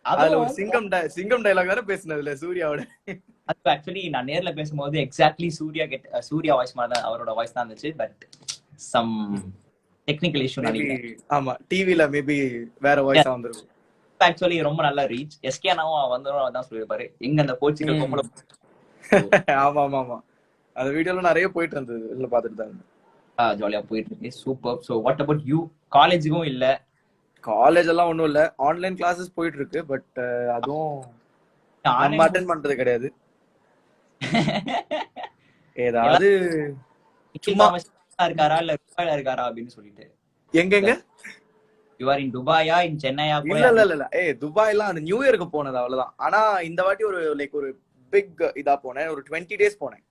அதுல ஒரு சிங்கம் டைலாக் வேற பேசினதுல சூர்யாவோட. அது ஆக்சுவலி நான் நேர்ல பேசும்போது எக்ஸாக்ட்லி சூர்யா வாய்ஸ் மாதிரி தான் அவரோட வாய்ஸ் தான் இருந்துச்சு. பட் சம் டெக்னிக்கல் இஷ்யூ நினைக்கிறேன். ஆமா டிவில மேபி வேற வாய்ஸா வந்திருக்கும். ஆக்சுவலி ரொம்ப நல்ல ரீச். எஸ்கே நாவும் வந்தோம் தான் சொல்லிருப்பாரு. எங்க அந்த போர்ச்சுகல் பொம்பளை. ஆமா அந்த வீடியோல நிறைய போயிட்டு இருந்தது. இல்ல பாத்துட்டு தான். ஜாலியா போயிட்டு இருக்கு. Super. So what about you? காலேஜுக்கும் இல்ல. காலேஜ் எல்லாம் ஒண்ணும் இல்ல, ஆன்லைன் கிளாஸஸ் போயிட்டு இருக்கு. பட் அதுவும் நம்ம ஆன்லைன் அட்டென்ட் பண்றது கிடையாது. ஏதாவது சும்மா இருக்காரா இல்ல துபாயில இருக்காரா அப்படின்னு சொல்லிட்டு. எங்கெங்க யூ ஆர் இன் துபாயா இன் சென்னையா கூட? இல்ல இல்ல இல்ல இல்ல துபாய்லாம் அந்த நியூ இயருக்கு போனது அவ்வளவுதான். ஆனா இந்த வாட்டி ஒரு லைக் ஒரு பிக் இதா போனேன், ஒரு 20 days போனேன்.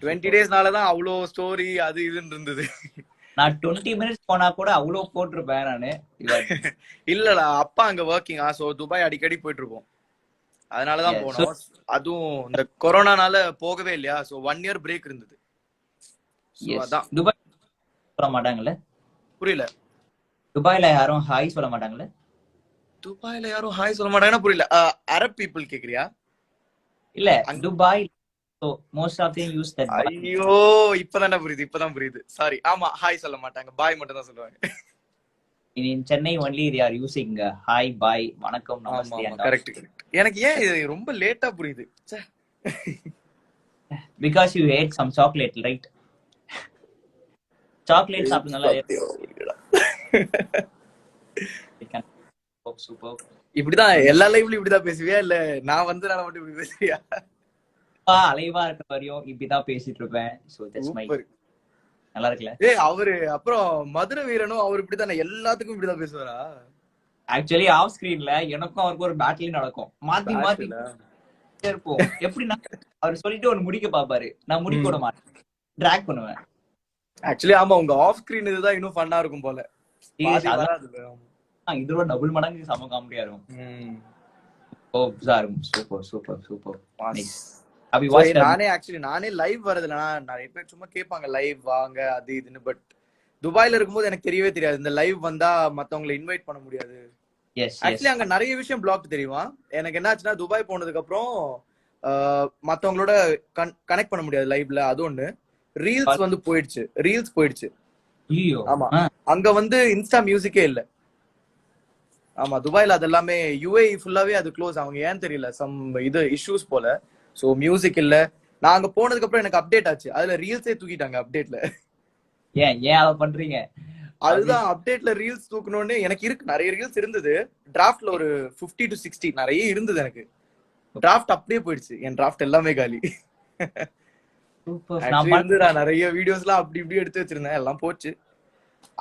20 daysனாலதான் அவ்வளோ ஸ்டோரி அது இதுன்னு இருந்தது. நான் 20 minutes போனா கூட அவ்வளவு போட்டிருப்பேன் நானு. இல்லடா, அப்பா அங்க ஒர்க்கிங்கா, சோ துபாய் அடிக்கடி போயிட்டு இருப்போம், அதனாலதான் போனோம். அதுவும் இந்த கொரோனானால போகவே இல்லையா, சோ 1 year பிரேக் இருந்தது. அதான். துபாய் சொல்ல மாட்டாங்கல்ல? புரியல. துபாய்ல யாரும் ஹாய் சொல்ல மாட்டாங்கல்ல? துபாய்ல யாரும் ஹாய் சொல்ல மாட்டாங்கன்னா புரியல. அரப் பீப்புள் கேக்குறியா? இல்ல Dubai most of them use that. ஐயோ இப்பதான் புரியுது, இப்பதான் புரியுது. சாரி. ஆமா, ஹாய் சொல்ல மாட்டாங்க, பாய் மட்டும் தான் சொல்லுவாங்க. In Chennai only they are using hi, bye, வணக்கம், நமஸ்தே. Correct correct. எனக்கு ஏன் இது ரொம்ப லேட்டா புரியுது? Because you had some chocolate, right? Chocolate சாப்பிடுனால சூப்பர். இப்படிதான் எல்லா லைவ்லயும் இப்படிதான் பேசுவியா, இல்ல நான் வந்து நான் மட்டும் இப்படி பேசுவியா? அலைவா இருக்க வரையும் இப்படிதான் பேசிட்டு இருப்பேன். So that's my. நல்லா இருக்குல்ல? அவரு அப்புறம் மதுரை வீரனும் அவர் இப்படித்தானே எல்லாத்துக்கும் இப்படிதான் பேசுவாரா? ஆக்சுவலி ஆஃப் ஸ்கிரீன்ல எனக்கும் அவருக்கும் ஒரு பேட்டில் நடக்கும், மாத்தி மாத்தி இருப்போம். எப்படின்னா அவர் சொல்லிட்டு ஒன்னு முடிக்க பாப்பாரு, நான் முடிக்க விட மாட்டேன், டிராக் பண்ணுவேன். ஆக்சுவலி ஆமா, உங்க ஆஃப் ஸ்கிரீன் இதுதான் இன்னும் ஃபன்னா இருக்கும் போல. இதோட டபுள் மடங்கு செம காமெடியா இருக்கும். Super super super. நானே லைவ் வரதுல நிறைய பேர் சும்மா கேட்பாங்க லைவ் வாங்க அது இதுன்னு. பட் துபாய்ல இருக்கும்போது எனக்கு தெரியவே தெரியாது இந்த லைவ் வந்தா மத்தவங்களை இன்வைட் பண்ண முடியாது. ஆக்சுவலி அங்க நிறைய விஷயம் பிளாக் தெரியுமா. எனக்கு என்ன ஆச்சுன்னா, துபாய் போனதுக்கு அப்புறம் மத்தவங்களோட கனெக்ட் பண்ண முடியாது லைவ்ல, அது ஒண்ணு. ரீல்ஸ் வந்து போயிடுச்சு. ஆமா, அங்க வந்து இன்ஸ்டா மியூசிக்கே இல்ல. ஆமா, துபாய்ல அது எல்லாமே யுஏஇ ஃபுல்லாவே அது க்ளோஸ். அவங்க ஏன் தெரியல, சம் இது இஷ்யூஸ் போல. சோ மியூசிக் இல்ல. நான் அங்க போனதுக்கு அப்புறம் எனக்கு அப்டேட் ஆச்சு, அதுல ரீல்ஸே தூக்கிட்டாங்க அப்டேட்ல. ஏன் அத பண்றீங்க? அதுதான், அப்டேட்ல ரீல்ஸ் தூக்கணும்னு எனக்கு இருக்கு. நிறைய ரீல்ஸ் இருந்தது டிராஃப்ட்ல, ஒரு 50 to 60 நிறைய இருந்தது. எனக்கு டிராஃப்ட் அப்படியே போயிடுச்சு, என் டிராஃப்ட் எல்லாமே காலி. நான் நிறைய வீடியோஸ் எல்லாம் அப்படி இப்படி எடுத்து வச்சிருந்தேன், எல்லாம் போச்சு.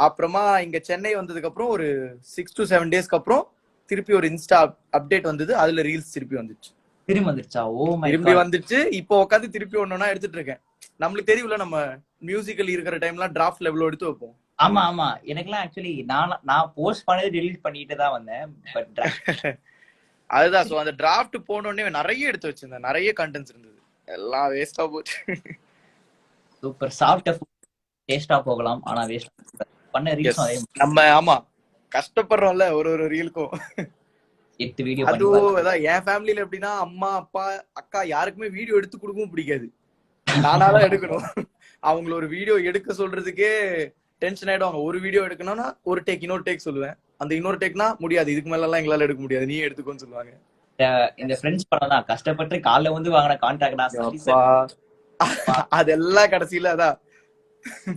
அப்புறமா இங்க சென்னை வந்ததுக்கு அப்புறம் ஒரு 6 to 7 daysக்கு அப்புறம் திருப்பி ஒரு இன்ஸ்டா அப்டேட் வந்தது, அதுல ரீல்ஸ் திருப்பி வந்துச்சு. திரும்பி வந்துச்சு. இப்போ உட்காந்து திருப்பி ஒன்னொன்னா எடுத்துட்டு இருக்கேன். நம்மளுக்கு தெரியல, நம்ம மியூசிக்கல் இருக்கிற டைம்லாம் டிராஃப்ட் லெவல் எடுத்து வைப்போம். ஆமா ஆமா, எனக்குலாம் ஆக்சுவலி நான் போஸ்ட் பண்ணது டெலீட் பண்ணிட்டு தான் வந்தேன். பட் அதுதான். சோ அந்த டிராஃப்ட் போனோடனே நிறைய எடுத்து வச்சிருந்தேன், நிறைய கண்டென்ட்ஸ் இருந்தது, எல்லாம் வேஸ்டா போச்சு. சூப்பர். சாஃப்ட் டேஸ்டா போகலாம், ஆனா வேஸ்ட் பண்ண ரீல்ஸ் நம்ம ஆமா கஷ்டப்படுறோம்ல ஒரு ரீலுக்கும். 8 வீடியோ. அதுவும் என் ஃபேமிலில எப்படின்னா, அம்மா அப்பா அக்கா யாருக்குமே வீடியோ எடுத்து கொடுக்கவும் பிடிக்காது, நானாதான் எடுக்கணும். அவங்கள ஒரு வீடியோ எடுக்க சொல்றதுக்கே டென்ஷன் ஆயிடுவாங்க. ஒரு வீடியோ எடுக்கணும்னா ஒரு டேக், இன்னொரு டேக் சொல்லுவேன். அந்த இன்னொரு டேக்னா முடியாது, இதுக்கு மேல எல்லாம் எங்களால எடுக்க முடியாது, நீ எடுத்துக்கோன்னு சொல்லுவாங்க. இந்த ஃப்ரெண்ட்ஸ் படம் தான் கஷ்டப்பட்டு காலைல வந்து வாங்கின கான்ட்ராக்ட் அதெல்லாம் கடைசியில அதான்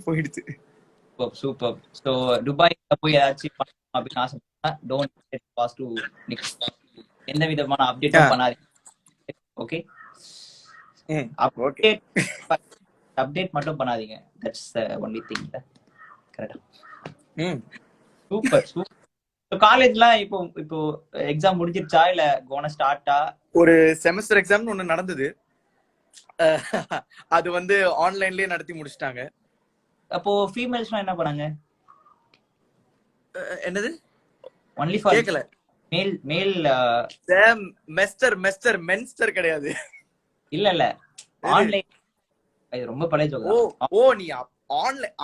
போயிடுச்சு. சூப்பர். சோ துபாய்ல போய் ஏதாச்சும் அப்படின்னு ஆசைப்பட்டா டோன்ட் பாஸ் டு எந்த விதமான அப்டேட்டும் பண்ணாதீங்க. ஓகே, அப்டேட் மட்டும் பண்ணாதீங்க. That's the only thing. கரெக்ட்டா? Super super. காலேஜ்லாம் இப்போ எக்ஸாம் முடிஞ்சிருச்சா இல்ல கோனா ஸ்டார்ட்டா? ஒரு செமஸ்டர் எக்ஸாம்னு ஒண்ணு நடந்தது, அது வந்து ஆன்லைன்லயே நடத்தி முடிச்சிட்டாங்க. அப்போ ஃபீமேல்ஸ்லாம் என்ன பண்ணாங்க? என்னது? ஒன்லி ஃபார் கேக்கல. மேல் மென்ஸ்டர் கிடையாது. இல்ல ஆன்லைன். இது ரொம்ப பழைய ஜோக். ஓ நீ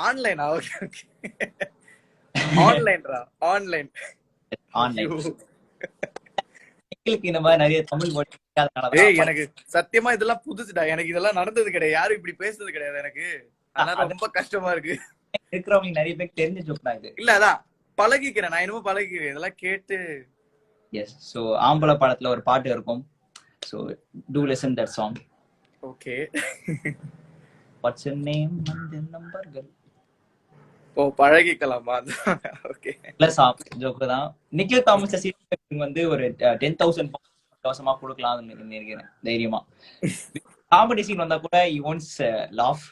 ஆன்லைனா? ஓகே ஓகே, ஆன்லைன்ரா, ஆன்லைன். இந்த மாதிரி நிறைய தமிழ் வேர்ட். எனக்கு சத்தியமா இதெல்லாம் புதுசுடா, எனக்கு இதெல்லாம் நடந்தது கிடையாது, யாரும் இப்படி பேசுறது கிடையாது எனக்கு. அதனால ரொம்ப கஷ்டமா இருக்கு. இருக்கிறவங்க நிறைய பேர் தெரிஞ்சு ஜோக்னா இது. இல்ல அதான் பழகிக்கிறேன், நான் என்னமோ பழகிக்கிறேன் இதெல்லாம் கேட்டு. எஸ். சோ ஆம்பளை படத்துல ஒரு பாட்டு இருக்கும், so to listen that song. Okay. What's your name and நம்பர்கள் ஓ பழகிக்கலாமா? ஓகே. பிளஸ் ஜோக்கு தான். நிக்கில் தாமஸ் சீரிஸ் வந்து ஒரு 10,000 இலவசமா கொடுக்கலாம்னு நினைக்கிறேன் தைரியமா. காமெடி சீன் வந்தா கூட he wants laugh.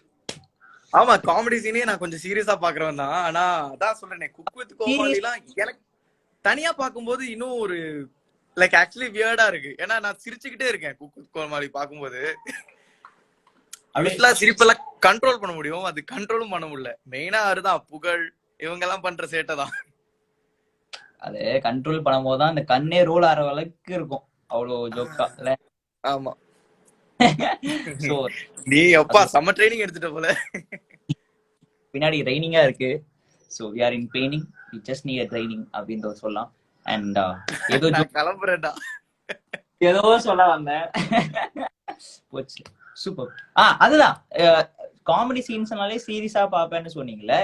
ஆமா காமெடி சீனே நான் கொஞ்சம் சீரியஸா பாக்குறவன் தான். ஆனா அதான் சொல்றேனே குக் வித் கோமாளிலாம் எனக்கு தனியா பாக்கும்போது இன்னும் ஒரு லைக் ஆக்சுவலி வியர்டா இருக்கு. ஏன்னா நான் சிரிச்சுக்கிட்டே இருக்கேன் குக் வித் கோமாளி பாக்கும்போது. அப்படியே சிரிப்பெல்லாம் கண்ட்ரோல் பண்ண முடியும், அது கண்ட்ரோலும் பண்ண முடியல. மெயினா அதுதான் புகழ் இவங்க எல்லாம் பண்ற சேட்டை தான். அது கண்ட்ரோல் பண்ணும்போது தான் அந்த கண்ணே ரோல் ஆகிற அளவுக்கு இருக்கும், அவ்வளவு ஜோக்கா இல்ல. ஆமா. சோ நீ அப்பா சம்ம ட்ரைனிங் எடுத்துட்ட போல. பின்னாடி ட்ரைனிங்கா இருக்கு. So we are in training, we just need a training அப்படின்ற சொல்லலாம். அண்ட் ஏதோ நான் கிளம்புறேன்டா. ஏதோ சொல்ல வந்தேன் போச்சு. சூப்பர். அதுதான் காமெடி சீன்ஸ்னாலே சீரியஸா பாப்பேன்னு சொன்னீங்களே,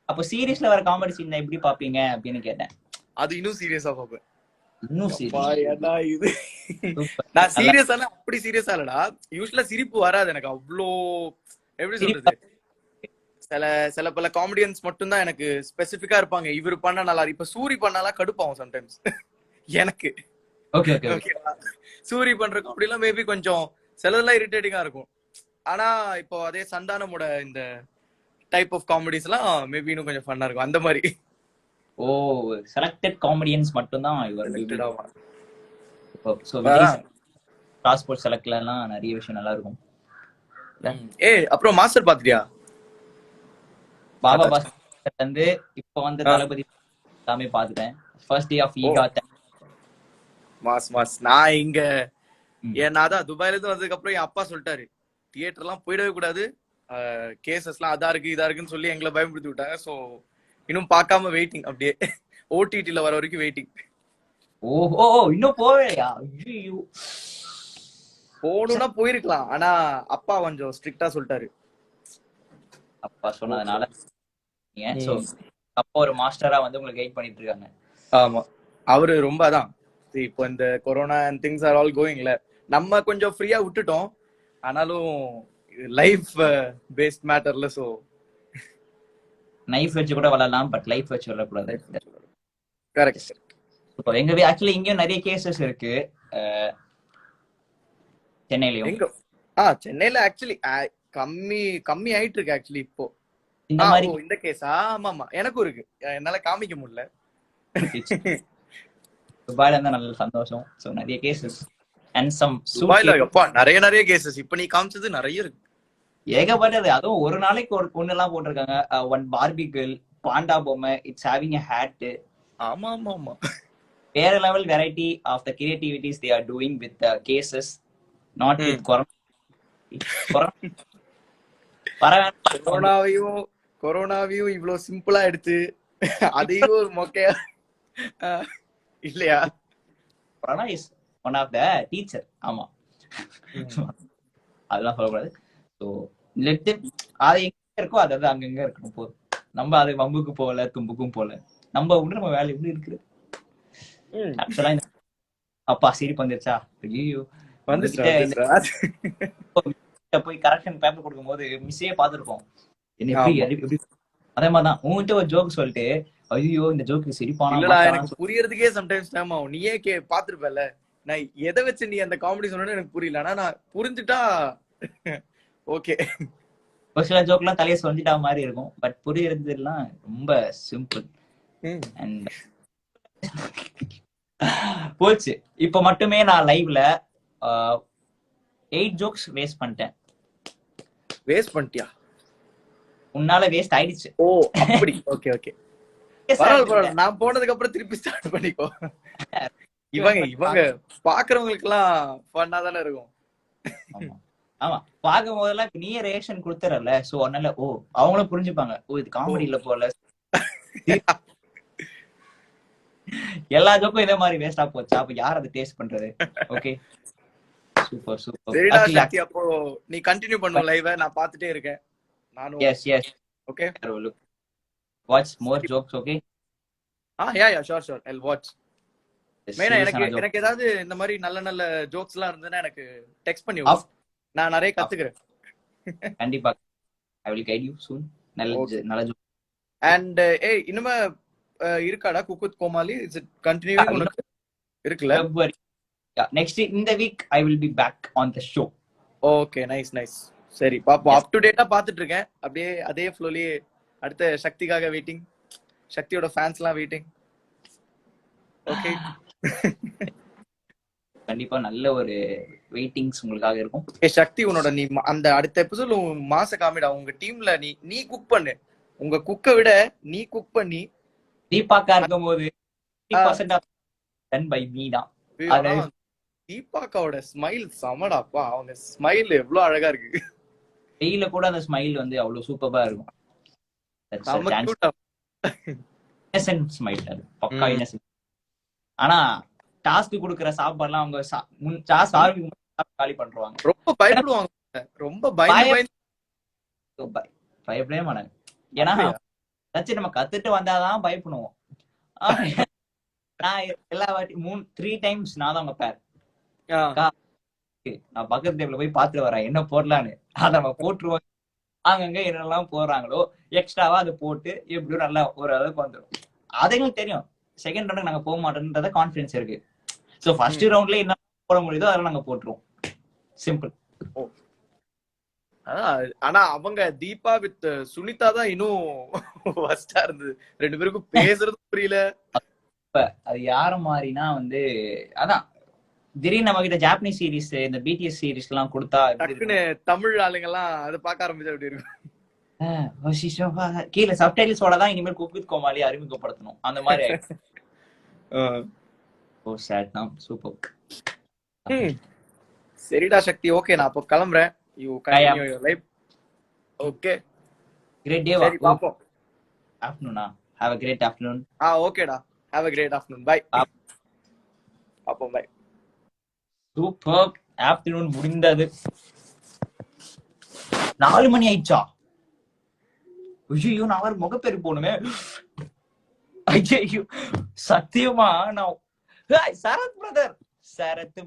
அப்போ சீரியஸ்ல வர காமெடி சீன் எப்படி பாப்பீங்க அப்படின்னு கேட்டேன். அது இன்னும் சீரியஸா பாப்பேன். இன்னும் இது நான் சீரியஸா அப்படி சீரியஸா இல்லடா. யூஸ்வலா சிரிப்பு வராது எனக்கு அவ்வளோ. எப்படி சொல்றது, சில பல காமெடியன்ஸ் மட்டும் தான் எனக்கு ஸ்பெசிபிக்கா இருப்பாங்க. இவரு பண்ண நல்லா, இப்ப சூரி பண்ணாலாம் கடுப்பாகும் சம்டைம்ஸ் எனக்கு. Okay okay okay. சூரி பண்ற காமெடி எல்லாம் மேபி கொஞ்சம் சிலதெல்லாம் இரிட்டேட்டிங்கா இருக்கும். ஆனா இப்போ அதே சந்தானமோட இந்த டைப் ஆஃப் காமெடிஸ் எல்லாம் மேபி இன்னும் கொஞ்சம் ஃபன்னா இருக்கும் அந்த மாதிரி. ஓ செலக்டட் காமெடியன்ஸ் மட்டும் தான் இவர். சோ பாஸ்போர்ட் செலக்ட்ல எல்லாம் நிறைய விஷயம் நல்லா இருக்கும். அப்புறம் மாஸ்டர் பாத்தியா? பாபா பாஸ்கர் வந்து இப்போ வந்து தளபதி எல்லாமே பாத்துட்டேன். First day of Eega. Mass. நான் இங்க ஏன்னா அதான் துபாயில இருந்து வந்ததுக்கு அப்புறம் என் அப்பா சொல்லிட்டாரு தியேட்டர் எல்லாம் போயிடவே கூடாது, கேசஸ் எல்லாம் அதா இருக்கு இதா இருக்குன்னு சொல்லி எங்களை பயன்படுத்தி விட்டாங்க. சோ இன்னும் பார்க்காம வெயிட்டிங், அப்படியே ஓடிடில வர வரைக்கும் வெயிட்டிங். ஓஹோ இன்னும் போவேயா? போகணும்னா போயிருக்கலாம், ஆனா அப்பா கொஞ்சம் ஸ்ட்ரிக்டா சொல்லிட்டாரு. அப்பா சொன்னதுனால சோ அப்பா ஒரு மாஸ்டரா வந்து உங்களுக்கு கைட் பண்ணிட்டு இருக்காங்க. ஆமா அவரு ரொம்ப அதான். இப்போ இந்த corona and things are all கோயிங்ல நம்ம கொஞ்சம் ஃப்ரீயா விட்டுட்டோம். ஆனாலும் லைஃப் பேஸ்ட் மேட்டர்ல சோ நைஃப் வச்சு கூட வளரலாம், பட் லைஃப் வச்சு வளரக்கூடாது. கரெக்ட். இப்போ எங்க ஆக்சுவலி இங்கேயும் நிறைய கேசஸ் இருக்கு சென்னையிலயும். சென்னையில ஆக்சுவலி கம்மி ஆயிட்டு இருக்கு ஆக்சுவலி இப்போ இந்த மாதிரி. இந்த கேஸ் ஆமா எனக்கும் இருக்கு, என்னால காமிக்க முடியல. துபாயில இருந்தா நல்ல சந்தோஷம். சோ நிறைய கேசஸ் அண்ட் சம் துபாயில அப்பா நிறைய கேசஸ் இப்ப நீ காமிச்சது நிறைய இருக்கு, ஏகப்பட்டது. அதுவும் ஒரு நாளைக்கு ஒரு பொண்ணு எல்லாம் போட்டிருக்காங்க. ஒன் பார்பி கேர்ள், பாண்டா பொம்மை, இட்ஸ் ஹேவிங் எ ஹேட். ஆமா ஆமா ஆமா. வேற level variety of the creativities they are doing with cases, not with கொரோனாவையும் இவ்வளவு சிம்பிளா எடுத்து அதையும் ஒரு மொக்கையா இல்லையா? Corona is one of the teacher. ஆமா அதெல்லாம் சொல்லக்கூடாது. ஸோ லெட்டு அது எங்க இருக்கோ அது அங்கங்க இருக்கணும் போதும். நம்ம அது வம்புக்கு போகல தும்புக்கும் போல, நம்ம விட்டு நம்ம வேலை எப்படி இருக்குது. ஆக்சுவலா அப்பா சிரிப்பு வந்துருச்சா? ஐயோ போய் கரெக்ஷன் பேப்பர் கொடுக்கும் போது மிஸ்ஸே பாத்துருக்கோம். அதே மாதிரிதான் உங்ககிட்ட ஒரு ஜோக் சொல்லிட்டு ஐயோ இந்த ஜோக்கு சிரிப்பானா எனக்கு புரியறதுக்கே சம்டைம்ஸ் டைம் ஆகும். நீயே பாத்துருப்பல, நான் எதை வச்சு நீ அந்த காமெடி சொன்னு எனக்கு புரியல. ஆனா நான் புரிஞ்சுட்டா ஓகே. ஒரு சில ஜோக் எல்லாம் தலையை சொல்லிட்டா மாதிரி இருக்கும், பட் புரியறது எல்லாம் ரொம்ப சிம்பிள். அண்ட் போச்சு. இப்ப மட்டுமே நான் லைவ்ல 8 ஜோக்ஸ் வேஸ்ட் பண்ணிட்டேன். வேஸ்ட் பண்ணிட்டியா? உன்னால வேஸ்ட் ஆயிடுச்சு. ஓ அப்படி. ஓகே ஓகே பரவாயில்ல. நான் போனதுக்கு அப்புறம் திருப்பி ஸ்டார்ட் பண்ணிக்கோ. இவங்க பாக்குறவங்களுக்கு எல்லாம் ஃபன்னா தானே இருக்கும். ஆமா பாக்கும் போதெல்லாம் நீயே ரியாக்ஷன் கொடுத்துறல. சோ அதனால அவங்களும் புரிஞ்சுப்பாங்க, இது காமெடி இல்ல போல. எல்லா ஜோக்கும் இதே மாதிரி வேஸ்டா போச்சா? அப்ப யார் அதை டேஸ்ட் பண்றது? Okay super super. சரிடா சக்தி, அப்போ நீ கண்டினியூ பண்ணு லைவ், நான் பாத்துட்டே இருக்கேன் நானும். Yes yes okay watch more jokes. Okay yeah sure I'll watch. மெயினா எனக்கு ஏதாவது இந்த மாதிரி நல்ல நல்ல ஜோக்ஸ் எல்லாம் இருந்ததுன்னா எனக்கு டெக்ஸ்ட் பண்ணி விடு, நான் நிறைய கத்துக்கிறேன். கண்டிப்பா I will guide you soon. நல்ல joke. அண்ட் ஏய் இனிமே இருக்காடா cook with Comali? Is it continuing உனக்கு இருக்குல்ல? February. நெக்ஸ்ட் இந்த week I will be back on the show. Okay nice nice. சரி பாப்போம். அப் டு டேட்டா பாத்துட்டு இருக்கேன். அப்படியே அதே ஃப்ளோலயே அடுத்த சக்திக்காக வெயிட்டிங். சக்தியோட ஃபேன்ஸ்லாம் வெயிட்டிங். ஓகே. கண்டிப்பா நல்ல ஒரு வெயிட்டிங்ஸ் உங்களுக்காக இருக்கும். ஏ சக்தி, உன்னோட நீ அந்த அடுத்த எபிசோட்ல மாச காமிடா. உங்க டீம்ல நீ குக் பண்ணு. உங்க குக்க விட நீ குக் பண்ணி தீபாக்கா இருக்கும் போது 50% டன் பை மீ தான். ஆனா தீபாக்காவோட ஸ்மைல் சமடாப்பா. அவங்க ஸ்மைல் எவ்வளவு அழகா இருக்கு. வெயில கூட அந்த ஸ்மைல் வந்து அவ்வளவு சூப்பரா இருக்கும். இன்னசென்ட் ஸ்மைல், அது பக்கா இன்னசென்ட். ஆனா டாஸ்க் கொடுக்கிற சாப்பாடுலாம் அவங்க டாஸ்க் காலி பண்றாங்க. ரொம்ப பயப்படுவாங்க. ரொம்ப பயப்படவே மாட்டாங்க. ஏன்னா நம்ம கத்துட்டு வந்தாதான் பயப்படுவோம். நான் எல்லா வாட்டி 3 times நான் தான் அவங்க பேர். நான் பக்கத்து டேபிள்ல போய் பாத்துட்டு வரேன் என்ன போடலான்னு. அதை நம்ம போட்டுருவோம். அங்கங்க என்னெல்லாம் போடுறாங்களோ எக்ஸ்ட்ராவா அதை போட்டு எப்படியும் நல்லா ஒரு அளவுக்கு வந்துடும். அது எங்களுக்கு தெரியும். செகண்ட் ரவுண்டுக்கு நாங்க போக மாட்டோம்ன்றத கான்பிடன்ஸ் இருக்கு. சோ ஃபர்ஸ்ட் ரவுண்ட்ல என்ன போட முடியுதோ அதெல்லாம் நாங்க போட்டுருவோம். சிம்பிள். ஆனா அவங்க தீபா வித் சுனிதா தான் இன்னும் வஸ்டா இருந்தது. 2 பேருக்கும் பேசுறது புரியல. அது யார மாதிரினா வந்து அதான் திடீர்னு நம்ம கிட்ட ஜாப்பனீஸ் சீரிஸ் இந்த பிடிஎஸ் சீரிஸ் எல்லாம் கொடுத்தா தமிழ் ஆளுங்க எல்லாம் அதை பார்க்க ஆரம்பிச்சா எப்படி இருக்கும்? கீழே சப்டைட்டில்ஸோட தான் இனிமேல் குக் வித் கோமாளி அறிமுகப்படுத்தணும். அந்த மாதிரி சூப்பர். சரிடா சக்தி. ஓகே நான் அப்போ கிளம்புறேன். You continue your life. Okay great day. சரி பாப்போம். ஆஃப்டர்நூனா ஹேவ் a great afternoon. ஓகேடா. Have a great afternoon. Bye. அப்போ பை. சூப்பர். ஆஃப்டர்நூன் முடிந்தது. 4 மணி ஆயிடுச்சா? ஐயோ நான் வேற முகப்பேரு போகணுமே. ஐயோ சத்தியமா நான் சரத் பிரதர், சரத்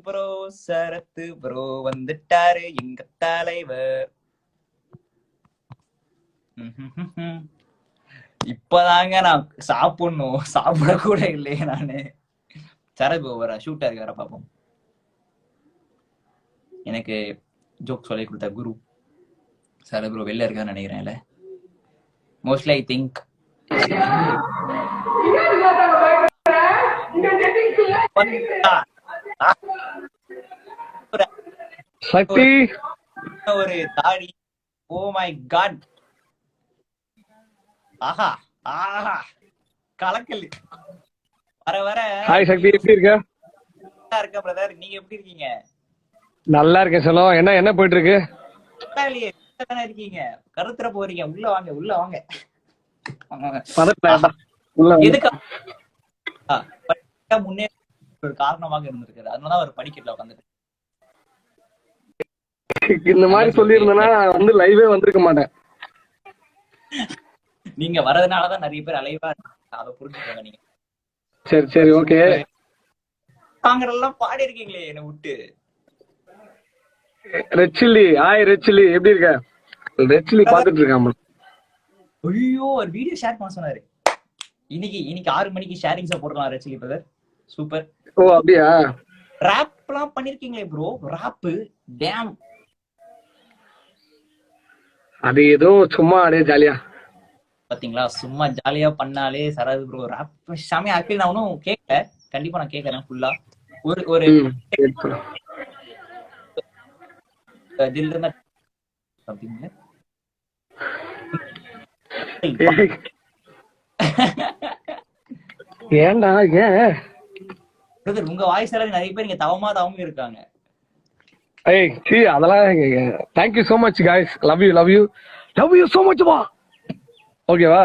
ப்ரோ வந்துட்டாரு எங்க தலைவர். இப்பதாங்க நான் சாப்பிடணும். சாப்பிட கூட இல்லையே நானு. சரத் ப்ரோ வர ஷூட்டா இருக்கார பாப்போம். எனக்கு ஜோக் சொல்லி கொடுத்த குரு சரத் ப்ரோ வெளில இருக்கான்னு நினைக்கிறேன்ல. மோஸ்ட்லி ஐ திங்க் சக்தி ஒரு தாடி. ஓ மை காட். ஆஹா ஆஹா கலக்கல். வர வர ஹாய் சக்தி, எப்படி இருக்க? இருக்க பிரதர், நீங்க எப்படி இருக்கீங்க? நல்லா இருக்கேன் செல்லம். என்ன போயிட்டு இருக்கு? இருக்கீங்க கருத்துற போறீங்க. உள்ள வாங்க உள்ள வாங்க. முன்னே ஒரு காரணமாக இருந்திருக்கு. அதனாலதான் ஒரு படிக்கட்டுல உட்காந்துட்டு. இந்த மாதிரி சொல்லி இருந்தேன்னா வந்து லைவே வந்திருக்க மாட்டேன். நீங்க வரதுனாலதான் நிறைய பேர் அலைவா அதை புரிஞ்சுக்கோங்க நீங்க. சரி சரி ஓகே. நாங்கெல்லாம் பாடி இருக்கீங்களே என்னை விட்டு. Red chilli, hi red chilli, எப்படி இருக்க? ரெட் சில்லி பாத்துட்டு இருக்காம. ஐயோ ஒரு வீடியோ ஷேர் பண்ண சொன்னாரு. இன்னைக்கு 6 மணிக்கு ஷேரிங்ஸா போடலாம் ரெட் சில்லி பிரதர். சூப்பர். ஓ அப்படியா? ராப் எல்லாம் பண்ணிருக்கீங்களே ப்ரோ. Rap dam. அது ஏதோ சும்மா அப்படியே ஜாலியா பாத்தீங்களா, சும்மா ஜாலியா பண்ணாலே சரது ப்ரோ ராப் சாமியா. ஆக்சுவலி நான் ஒன்னும் கேட்கல. கண்டிப்பா நான் கேட்கறேன் ஃபுல்லா. ஒரு தில் இருந்தா அப்படிங்க. ஏன்டா ஏன் பிரதர் உங்க வாய்ஸ் எல்லாம் நிறைய பேர் இங்க தவமா இருக்காங்க. ஏய் சீ அதெல்லாம் thank you so much guys. love you so much வா. ஓகேவா?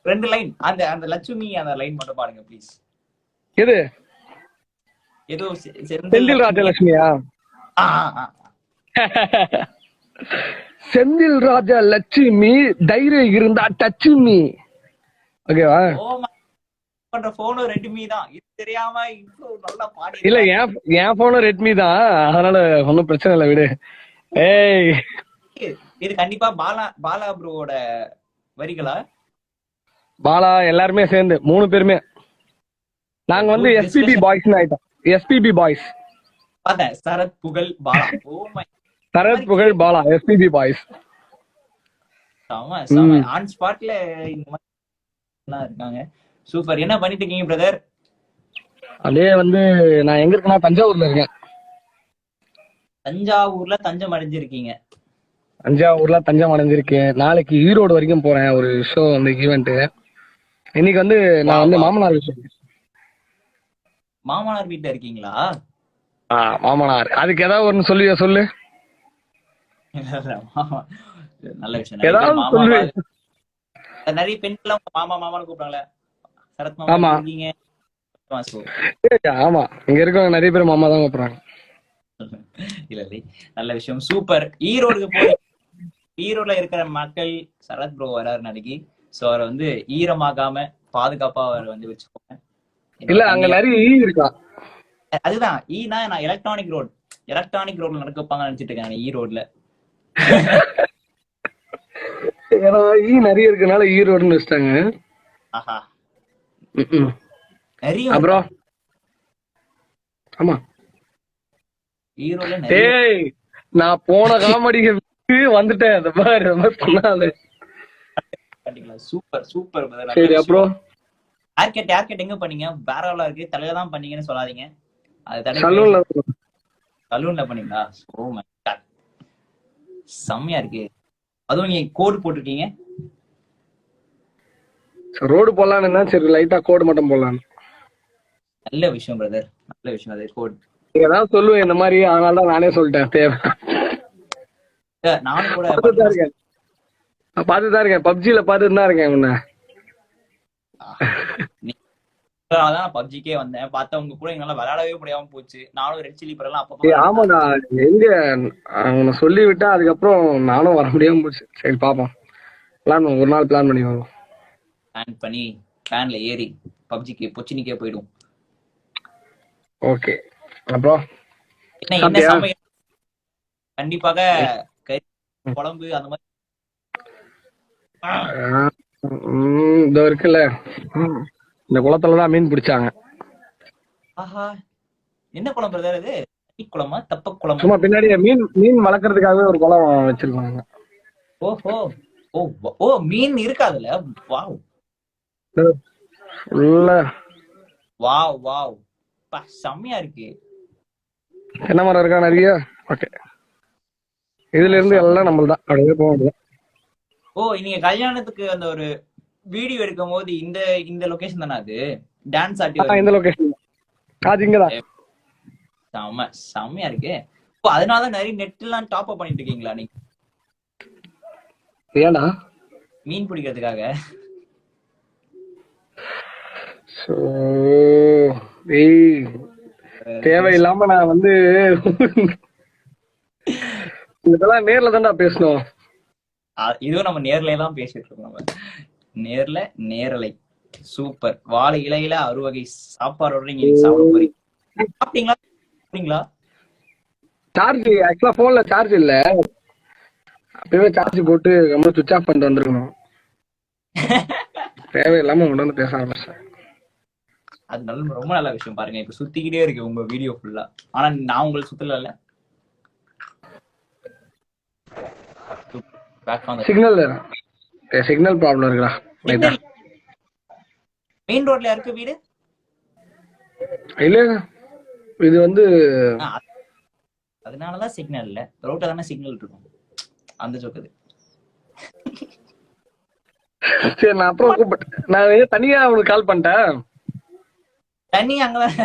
2 லைன் அந்த லட்சுமி அந்த லைன் மட்டும் பாருங்க ப்ளீஸ். எது? ஏதோ செந்தில் ராஜலட்சுமியா? செந்தில் ராஜா லட்சுமி தைரியம் இருந்தா டச் மீ. ஓகேவா? பண்ற போனும் ரெட்மி தான். இது தெரியாம இவ்வளவு நல்லா பாடி இல்ல என் போனும் ரெட்மி தான், அதனால ஒன்னும் பிரச்சனை இல்லை விடு. ஏய் இது கண்டிப்பா பாலா பாலா ப்ரோவோட வரிகளா? பாலா எல்லாருமே சேர்ந்து 3 பேருமே நாங்க வந்து Good எஸ்பிபி discussion. பாய்ஸ்னு ஆயிட்டோம். எஸ்பிபி பாய்ஸ், பார்த்தேன். சரத் புகழ் பாலா. ஓ மை சரத் புகழ் பாலா, எஸ்பிபி பாய்ஸ். செம செம ஆன் ஸ்பாட்ல இந்த மாதிரி எல்லாம் இருக்காங்க. சூப்பர். என்ன பண்ணிட்டு இருக்கீங்க பிரதர்? அதே வந்து நான் எங்க இருக்கேன்னா தஞ்சாவூர்ல இருக்கேன். தஞ்சாவூர்ல தஞ்சம் அடைஞ்சிருக்கீங்க. தஞ்சாவூர்ல தஞ்சம் அடைஞ்சிருக்கேன். நாளைக்கு ஈரோடு வரைக்கும் போறேன், ஒரு ஷோ வந்து ஈவெண்ட். இன்னைக்கு வந்து நான் வந்து மாமனார் வீட்டுல. மாமனார் வீட்டுல இருக்கீங்களா? மாமனார், அதுக்கு ஏதாவது ஒண்ணு சொல்லு. நல்ல விஷயம். நிறைய ஏதாவது பேர் மாமா சொல்லு. நிறைய பெண்கள் மாமா மாமான்னு கூப்பிட்டாங்களே. சரத் ஆமா. மாமா இருக்கீங்க. ஆமா, இங்க இருக்கவங்க நிறைய பேர் மாமா தான் கூப்பிடுறாங்க. இல்ல இல்லை, நல்ல விஷயம். சூப்பர். ஈரோடுக்கு போய் ஈரோடுல இருக்கிற மக்கள் சரத் ப்ரோ வராரு நாளைக்கு. சோ அவரை வந்து ஈரமாகாம பாதுகாப்பா அவரை வந்து வச்சுக்கோங்க. இல்ல அங்க நிறைய இருக்கா. அதுதான் ஈனா, நான் எலக்ட்ரானிக் ரோட்ல நடக்க வைப்பாங்க நினைச்சிட்டு இருக்கேன் நான் ஈரோடுல. ஏன்னா நிறைய இருக்கனால ஈரோடுன்னு வச்சிட்டாங்க. ஆஹா, ம்ம். நிறைய அப்புறம் ஆமா, ஈரோடுல நிறைய ஏய் நான் போன காமெடிக்கு வந்துட்டேன். அந்த மாதிரி ரொம்ப சொன்னாலே. கண்டிப்பா. Super super brother. சரி, அப்புறம் ஹேர்கட் எங்க பண்ணீங்க? பேரவலா இருக்கு, தலையில தான் பண்ணீங்கன்னு சொல்லாதீங்க. அது சலூன்ல சலூன்ல பண்ணீங்களா? ஓ மை காட், செம்மையா இருக்கு. அதுவும் நீங்க கோட் போட்டிருக்கீங்க. ரோடு போடலான்னு தான், சரி லைட்டா கோடு மட்டும் போடலாம். நல்ல விஷயம் பிரதர், நல்ல விஷயம். அது கோட் நீங்க ஏதாவது சொல்லுவேன் இந்த மாதிரி, அதனால தான் நானே சொல்லிட்டேன். தேவை நானும் கூட பார்த்துதான் இருக்கேன். பார்த்துதான் இருக்கேன், பப்ஜில பார்த்துட்டு தான் இருக்கேன் உன்ன. அதான் பப்ஜிக்கே வந்தேன். பார்த்தா உங்க கூட என்னால விளையாடவே முடியாம போச்சு. நானும் ரெட் சில்லி பரெல்லாம் ஏய், அப்பப்போ ஆமாடா, எங்க அவனை சொல்லி விட்டா அதுக்கப்புறம் நானும் வர முடியாம போச்சு. சரி பாப்போம், ஒரு நாள் பிளான் பண்ணி வரும். பிளான் பண்ணி பிளான்ல ஏறி பப்ஜிக்கு பொச்சினிக்கே போயிடும். ஓகே, அப்புறம் என்ன சாப்பிட்டியா? சமையல்? கண்டிப்பாக கறி குழம்பு அந்த மாதிரி. இதோ இருக்குல்ல, இந்த குளத்துலதான் மீன் பிடிச்சாங்க. ஆஹா, என்ன குழம்பு பிரதர் இது? தண்ணி குழம்பா, தப்ப குழம்பா? சும்மா பின்னாடி மீன் வளர்க்கறதுக்காகவே ஒரு குளம் வச்சிருக்காங்க. ஓஹோ, ஓ ஓ, மீன் இருக்காதுல. வாவ் உள்ள வாவ் வாவ், செம்மையா இருக்கு. என்ன மரம் இருக்கா நிறைய. ஓகே, இதுல இருந்து எல்லாம் நம்மள்தான், அப்படியே போக முடியும். ஓ, நீங்க கல்யாணத்துக்கு அந்த ஒரு வீடியோ எடுக்கும் போது இந்த இந்த லொகேஷன் தானே அது? டான்ஸ் ஆட்டி இந்த லொகேஷன் அது இங்கதான். செம்மையா இருக்கு. ஓ, அதனாலதான் நிறைய நெட் எல்லாம் டாப் அப் பண்ணிட்டு இருக்கீங்களா நீங்க ஏன்னா மீன் பிடிக்கிறதுக்காக? தேவையில்லாம நான் வந்து இதெல்லாம் நேர்ல தான்டா பேசணும். இதுவும் நம்ம நேர்ல தான் பேசிட்டு இருக்கோம். நம்ம நேரலை. சூப்பர். வாழை இலையில 6 வகை சாப்பாடோட நீங்க சாப்பிட போறீங்க. சாப்பிட்டீங்களா? சார்ஜ் ஆக்சுவலா போன்ல சார்ஜ் இல்ல, அப்பவே சார்ஜ் போட்டு ரொம்ப சுவிட்ச் ஆஃப் பண்ணிட்டு வந்திருக்கணும். தேவையில்லாம உங்க வந்து பேச ஆரம்பிச்சேன். அது ரொம்ப நல்ல விஷயம். பாருங்க, இப்ப சுத்திக்கிட்டே இருக்கு உங்க வீடியோ ஃபுல்லா. ஆனா நான் உங்களுக்கு சுத்தல. சிக்னல் ப்ராப்ளம் இருக்குடா. மெயின் ரோட்ல யாருக்கு வீடு இல்ல, இது வந்து அதனாலதான் சிக்னல் இல்ல. ரோட்ல தானே சிக்னல் இருக்கும். அந்த ஜோக்குது. சரி, நான் அப்புறம் கூப்பிட்டேன். நான் தனியா உங்களுக்கு கால் பண்ணிட்டேன். தண்ணி அங்கதான்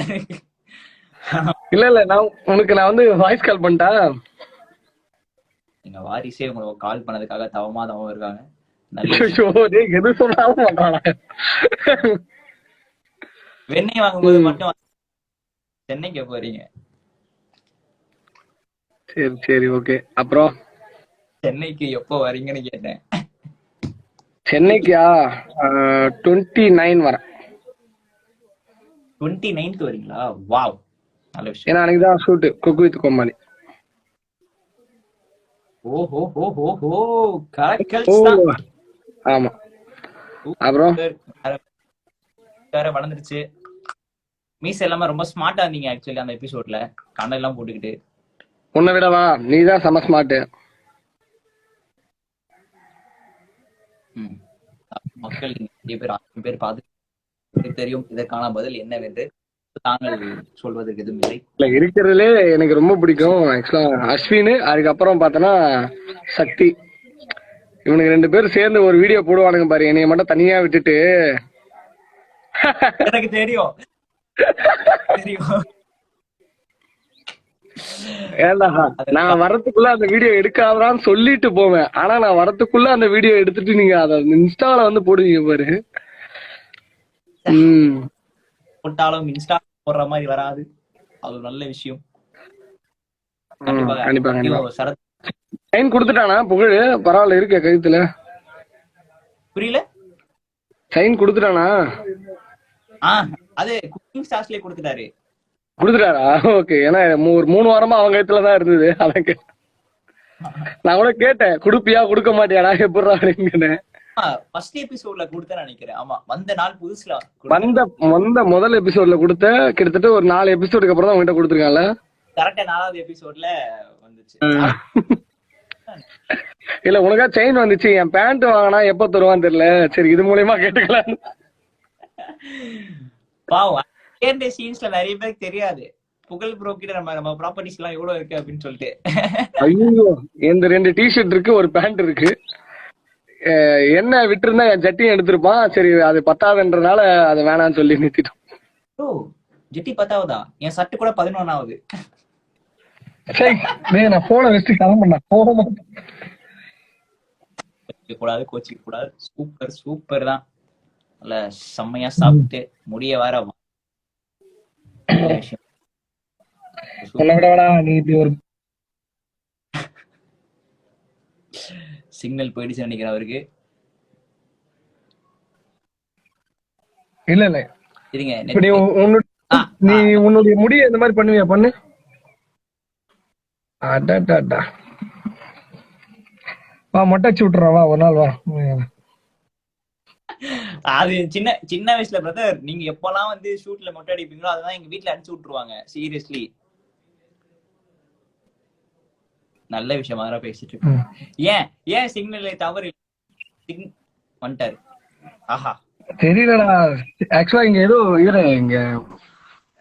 இல்ல நான் வந்து வாய்ஸ் கால் பண்ணிட்டேன். எங்க வாரிசே உங்களுக்கு கால் பண்ணதுக்காக தவமா இருக்காங்க. எது சொன்னாலும் பண்றானா? வெண்ணெய் வாங்கும்போது மட்டும் சென்னைக்கு போறீங்க. சரி ஓகே. அப்புறம் சென்னைக்கு எப்போ வரீங்கன்னு கேட்டேன். சென்னைக்கா 29 வரேன். 29th வரீங்களா? வாவ், நல்ல விஷயம். ஏன்னா அன்னைக்கு தான் ஷூட் குக் வித் கோமாளி. ஓஹோ ஹோ ஹோ ஹோ, கலக்கல்ஸ் ஓ தான். ஆமா. அப்புறம் வேற வளர்ந்துருச்சு. மீஸ் எல்லாமே ரொம்ப ஸ்மார்ட்டா இருந்தீங்க ஆக்சுவலி அந்த எபிசோட்ல, கண்ணெல்லாம் எல்லாம் போட்டுக்கிட்டு. உன்னை விடவா, நீ தான் செம ஸ்மார்ட். மக்கள் நிறைய பேர் 1000 பேர் பார்த்து தெரியும் இதற்கான பதில் என்னவென்று தாங்கள் சொல்வதற்கு எதுவும் இல்லை. இல்ல இருக்கிறதுலே எனக்கு ரொம்ப பிடிக்கும் ஆக்சுவலா அஸ்வின், அதுக்கப்புறம் பார்த்தோன்னா சக்தி. இவனுக்கு 2 பேரும் சேர்ந்து ஒரு வீடியோ போடுவானுங்க பாரு, என்னைய மட்டும் தனியா விட்டுட்டு. எனக்கு தெரியும் தெரியும். ஏண்டா நான் வரதுக்குள்ள அந்த வீடியோ எடுக்காதான்னு சொல்லிட்டு போவேன், ஆனா நான் வரதுக்குள்ள அந்த வீடியோ எடுத்துட்டு நீங்க அத இன்ஸ்டால வந்து போடுவீங்க பாரு. போட்டாலும் இன்ஸ்டா போடுற மாதிரி வராது, அது ஒரு நல்ல விஷயம். கண்டிப்பா. சரத் சைன் கொடுத்துட்டானா புகழ்? பரவாயில்ல இருக்க கழுத்துல. புரியல. சைன் கொடுத்துட்டானா? அது குக்கிங் ஸ்டார்ஸ்லயே கொடுத்துட்டாரு. கொடுத்துட்டாரா? ஓகே. ஏன்னா ஒரு 3 வாரமா அவங்க இடத்துலதான் இருந்தது. அதான் நான் கூட கேட்டேன், கொடுப்பியா கொடுக்க மாட்டியாடா எப்படா அப்படின்னு. ஃபர்ஸ்ட் எபிசோட்ல கொடுத்தேன்னு நினைக்கிறேன். ஆமா, வந்த நாள் புதுசுல வந்த முதல் எபிசோட்ல கொடுத்த, கிட்டத்தட்ட ஒரு 4 எபிசோடுக்கு அப்புறம் தான் உங்ககிட்ட கொடுத்துருக்கான்ல. கரெக்டா 4வது எபிசோட்ல வந்துச்சு. இல்ல உனக்கா செயின் வந்துச்சு, என் பேண்ட் வாங்கினா எப்ப தருவான்னு தெரியல, சரி இது மூலியமா கேட்டுக்கலாம். பாவம் சீன்ஸ்ல நிறைய பேருக்கு தெரியாது, புகழ் ப்ரோ கிட்ட நம்ம ப்ராப்பர்ட்டிஸ் எல்லாம் எவ்வளவு இருக்கு அப்படின்னு சொல்லிட்டு. ஐயோ, இந்த 2 டிஷர்ட் இருக்கு, ஒரு பேண்ட் இருக்கு. என்ன விட்டுருந்தா என் ஜட்டியும் எடுத்திருப்பான், சரி அது பத்தாதுன்றனால அதை வேணான்னு சொல்லி நிறுத்திட்டோம். ஓ, ஜட்டி 10ஆவதா? என் சட்டு கூட 11ஆவது. நான் போன வச்சு கிளம்புறேன், போக மாட்டேன். கூடாது, கோச்சிக்க கூடாது. சூப்பர் சூப்பர் தான், நல்ல செம்மையா சாப்பிட்டு முடிய வர நீ இப்படி ஒரு சிக்னல் போயிடுச்சு நினைக்கிறேன் அவருக்கு. இல்ல சரிங்க, நீ உன்னுடைய முடிய இந்த மாதிரி பண்ணுவியா? பண்ணு. வா மொட்டை அடிச்சு விட்டுறா, வா ஒரு நாள் வா. அது சின்ன சின்ன வயசுல பிரதர், நீங்க எப்பெல்லாம் வந்து ஷூட்ல மொட்டை அடிப்பீங்களோ அதான் எங்க வீட்டுல அடிச்சு விட்டுருவாங்க. சீரியஸ்லி நல்ல விஷயமா தான் பேசிட்டு இருக்கோம். ஏன் சிக்னல் தவறு வந்துட்டாரு. ஆஹா, தெரியலடா. ஆக்சுவலா இங்க ஏதோ இங்க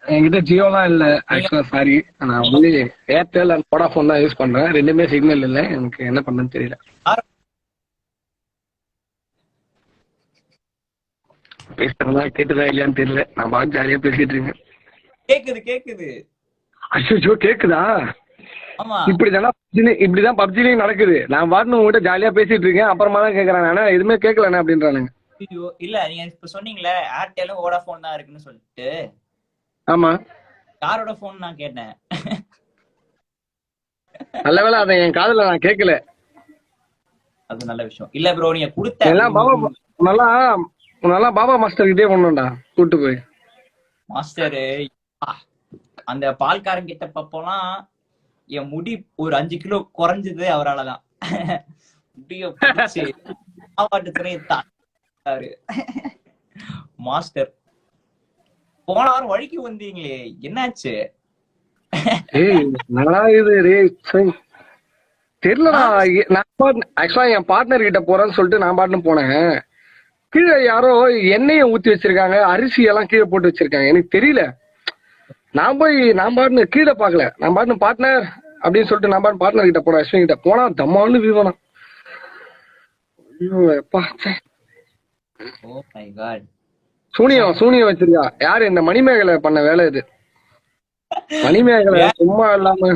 என்கிட்ட ஜியோலாம் இல்ல ஆக்சுவலா, சாரி. நான் வந்து ஏர்டெல் அண்ட் வோடாஃபோன் தான் யூஸ் பண்றேன், ரெண்டுமே சிக்னல் இல்ல. எனக்கு என்ன பண்ணணும்னு தெரியல. பேசுறதா கேட்டுதா இல்லையான்னு தெரியல, நான் பாட்டு ஜாலியா பேசிட்டு இருக்கேன். கேக்குது. அச்சோ கேக்குதா? ஆமா, இப்படிதான் பப்ஜிலையும் நடக்குது. நான் பாட்டு உங்ககிட்ட ஜாலியா பேசிட்டு இருக்கேன், அப்புறமா தான் கேக்குறாங்க எதுவுமே கேட்கல அப்படின்றானுங்க. இல்ல நீங்க இப்ப சொன்னீங்களே ஏர்டெலும் வோடாஃபோன் தான் இருக்குன்னு சொல்லிட்டு. ஆமா, யாரோட போன் நான் கேட்டேன். நல்ல வேளை அதை என் காதுல நான் கேட்கல. அது நல்ல விஷயம். இல்ல ப்ரோ, நீங்க கொடுத்த எல்லாம் பாபா நல்லா பாபா மாஸ்டர் கிட்டே கொண்டுடா கூட்டு போய். மாஸ்டர் அந்த பால்காரன் கிட்ட பாப்போலாம், என் முடி ஒரு 5 கிலோ குறைஞ்சது அவராலதான். முடிய மாஸ்டர் போன வாரம் வழிக்கு வந்தீங்களே, என்னாச்சு? தெரியலடா. ஆக்சுவலா என் பார்ட்னர் கிட்ட போறேன்னு சொல்லிட்டு நான் பாட்டுன்னு போனேன். கீழே யாரோ எண்ணெயை ஊத்தி வச்சிருக்காங்க, அரிசி எல்லாம் கீழே போட்டு வச்சிருக்காங்க, எனக்கு தெரியல. நான் பாட்டுன்னு கீழே பாக்கல, நான் பாட்டுன்னு பார்ட்னர் அப்படின்னு சொல்லிட்டு நான் பாட்டு பார்ட்னர் கிட்ட போனேன். அஸ்வின் கிட்ட போனா தம்மான்னு வீவனா. ஐயோ எப்பா, சூனியம் வச்சிருக்கா. யாரு? இந்த மணிமேகலை பண்ண வேலை இது. மணிமேகலை சும்மா இல்லாம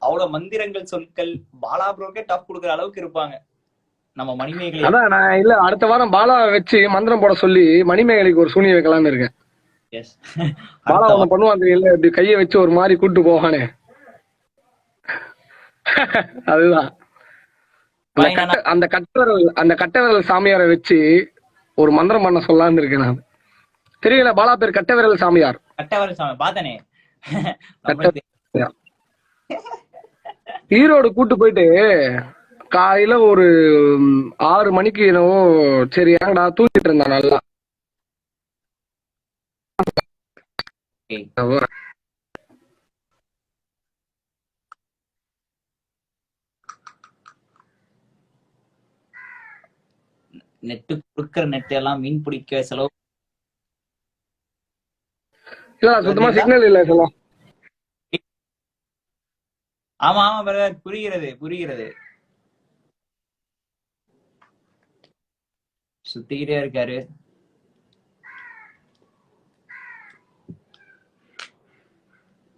அவ்வளவு மந்திரங்கள் சொற்கள் பாலா ப்ரோக்கே டஃப் கொடுக்குற அளவுக்கு இருப்பாங்க நம்ம மணிமேகலை. அதான் நான் இல்ல, அடுத்த வாரம் பாலா வச்சு மந்திரம் போட சொல்லி மணிமேகலைக்கு ஒரு சூனியம் வைக்கலாம்னு இருக்கேன். பாலா ஒண்ணு பண்ணுவான் தெரியல, இப்படி கைய வச்சு ஒரு மாதிரி கூட்டு போவானே, அதுதான். அந்த கட்டவரல் சாமியாரை வச்சு ஒரு மந்திரம் பண்ண சொல்லலாம்னு இருக்கேன் நான். தெரியல, பாலா பேர் கட்டவிரல் சாமியார். கட்டவரல் சாமி பார்த்தனே. கட்டவிரல். ஈரோடு கூட்டு போயிட்டு காலையில ஒரு 6 மணிக்கு என்னவோ சரி ஏங்கடா தூங்கிட்டு இருந்தான் நல்லா. நெட்டு குடுக்கற நெட் எல்லாம் மீன் பிடிக்க செலவு. இல்ல சுத்தமா சிக்னல் இல்ல சொல்லலாம். ஆமா ஆமா பிரதர், புரிகிறது புரிகிறது. சுத்திக்கிட்டே இருக்காரு.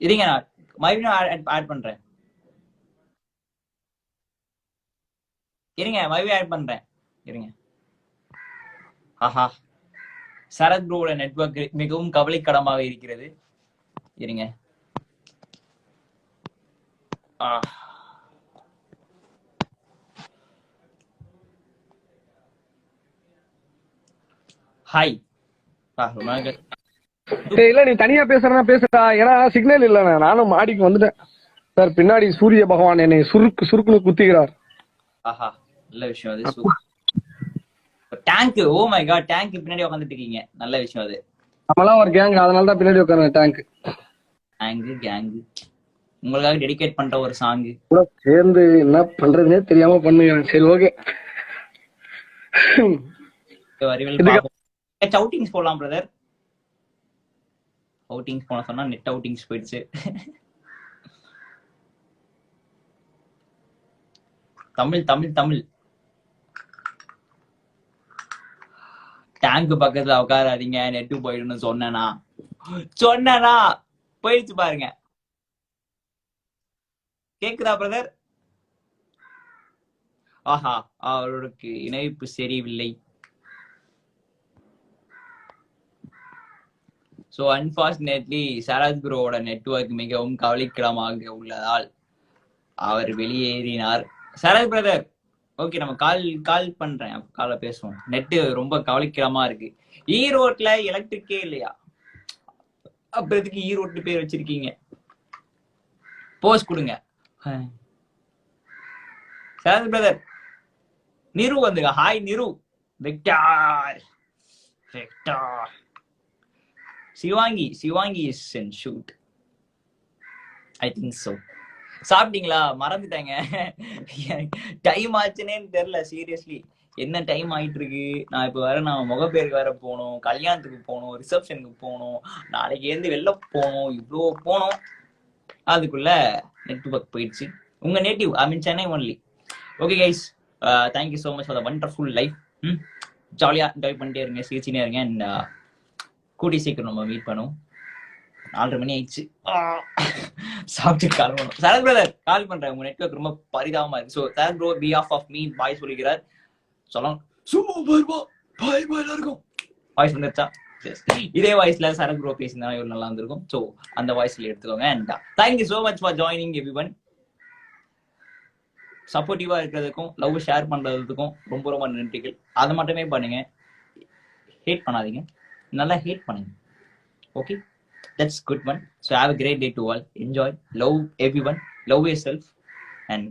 இருங்க, நான் மறுபடியும் ஆட் பண்றேன். இருங்க, மறுபடியும் ஆட் பண்றேன். இருங்க. ஆஹா, சரத் ப்ரோட நெட்வொர்க் மிகவும் கவலைக்கிடமாக இருக்கிறது. இருங்க. ஹாய். இல்ல நீ தனியா பேசுறா பேசுறா, ஏன்னா சிக்னல் இல்ல. நானும் மாடிக்கு வந்துட்டேன் சார். பின்னாடி சூரிய பகவான் என்னை சுருக்குன்னு குத்திக்கிறார். ஆஹா, நல்ல விஷயம் அது. Tank, oh my god, tank பின்னாடி உட்காந்துட்டு இருக்கீங்க, நல்ல விஷயம் அது. நம்மளாம் ஒரு கேங், அதனாலதான் பின்னாடி உட்கார. டேங்க் கேங் உங்களுக்காக டெடிகேட் பண்ற ஒரு சாங் கூட சேர்ந்து என்ன பண்றதுன்னே தெரியாம பண்ணுங்க. சரி ஓகே, அவுட்டிங்ஸ் போடலாம் பிரதர். அவுட்டிங்ஸ் போன சொன்னா நெட் அவுட்டிங்ஸ் போயிடுச்சு. தமிழ் தமிழ் தமிழ். டேங்க் பக்கத்துல உட்காராதீங்க, நெட்டு போயிடுன்னு சொன்னா போயிடுச்சு பாருங்க. கேக்குதா பிரதர்? ஆஹா, அவருக்கு இணைப்பு சரியில்லை. சோ அன்பார்ச்சுனேட்லி சரத் ப்ரோவோட நெட்வொர்க் மிகவும் கவலைக்கிடமாக உள்ளதால் அவர் வெளியேறினார். சரத் பிரதர், ஓகே, நம்ம கால் பண்றேன், கால பேசுவோம். நெட்டு ரொம்ப கவலைக்கிடமா இருக்கு. ஈரோட்ல எலக்ட்ரிக்கே இல்லையா? அப்புறத்துக்கு ஈரோட்டு பேர் வச்சிருக்கீங்க. போஸ்ட் கொடுங்க. சரத் பிரதர், நிரு வந்துங்க. Hi Niru. Victor Shivangi is in shoot, I think so. சாப்பிட்டீங்களா? மறந்துட்டேங்க, டைம் ஆச்சுன்னே தெரியல. சீரியஸ்லி என்ன டைம் ஆயிட்டு இருக்கு. நான் இப்ப வேற, நான் முகப்பேருக்கு வேற போகணும், கல்யாணத்துக்கு போகணும், ரிசப்ஷனுக்கு போகணும், நாளைக்கு இருந்து வெளில போகணும், இவ்வளோ போகணும். அதுக்குள்ள நெட்வொர்க் போயிடுச்சு. உங்க native, I mean Chennai only. Okay guys, thank you so much for the wonderful life. ஜாலியா என்ஜாய் பண்ணிட்டே இருங்க, சிரிச்சுனே இருங்க. அண்ட் கூடி சீக்கிரம் நம்ம மீட் பண்ணுவோம். 4:30 மணி ஆயிடுச்சு, சாப்பிட்டு கிளம்பணும். சரத் பிரதர் கால் பண்றேன், உங்க நெட்வொர்க் ரொம்ப பரிதாபமா இருக்கு. So Sarath bro behalf of me bye சொல்லிக்கிறார். சொல்லலாம் சும்மா பாய் இருக்கும். வாய்ஸ் வந்துருச்சா? இதே வாய்ஸ்ல சரத் ப்ரோ பேசினா இவ்வளவு நல்லா இருந்திருக்கும். ஸோ அந்த வாய்ஸ்ல எடுத்துக்கோங்க. And thank you so much for joining everyone. சப்போர்ட்டிவா இருக்கிறதுக்கும் லவ் ஷேர் பண்றதுக்கும் ரொம்ப ரொம்ப நன்றிகள். அதை மட்டுமே பண்ணுங்க, ஹேட் பண்ணாதீங்க, நல்லா ஹேட் பண்ணுங்க. Okay, that's good one. So have a great day to all. Enjoy, love everyone, love yourself and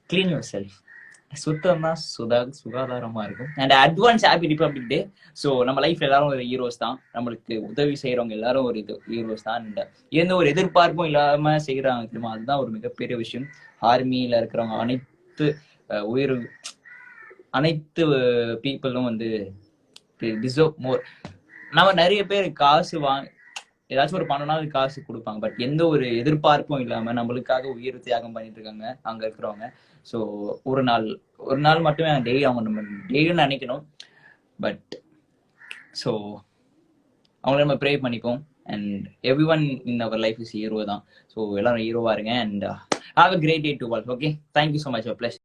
clean yourself. சுத்தம் தான் சுகாதாரமா இருக்கும். And advance happy republic day. So நம்ம லைஃப்ல எல்லாரும் ஒரு ஹீரோஸ் தான், நம்மளுக்கு உதவி செய்யறவங்க எல்லாரும் ஒரு ஹீரோஸ் தான். அண்ட் எந்த ஒரு எதிர்பார்ப்பும் இல்லாம செய்யறாங்க தெரியுமா, அதுதான் ஒரு மிகப்பெரிய விஷயம். ஆர்மியில இருக்கிறவங்க அனைத்து பீப்புளும் வந்து டிசர்வ் மோர். நம்ம நிறைய பேர் காசு ஏதாச்சும் ஒரு பண்ணனாலும் காசு கொடுப்பாங்க, பட் எந்த ஒரு எதிர்பார்ப்பும் இல்லாம நம்மளுக்காக உயிர் தியாகம் பண்ணிட்டு இருக்காங்க அங்க இருக்கிறவங்க. ஸோ ஒரு நாள் மட்டுமே டெய்லி அவங்க நம்ம டெய்லியும் நினைக்கணும். பட் ஸோ அவங்கள நம்ம ப்ரே பண்ணிப்போம். And every one in our life is hero தான். ஸோ எல்லாரும் ஹீரோவா இருங்க. And have a great day to all. Okay, thank you so much. Plus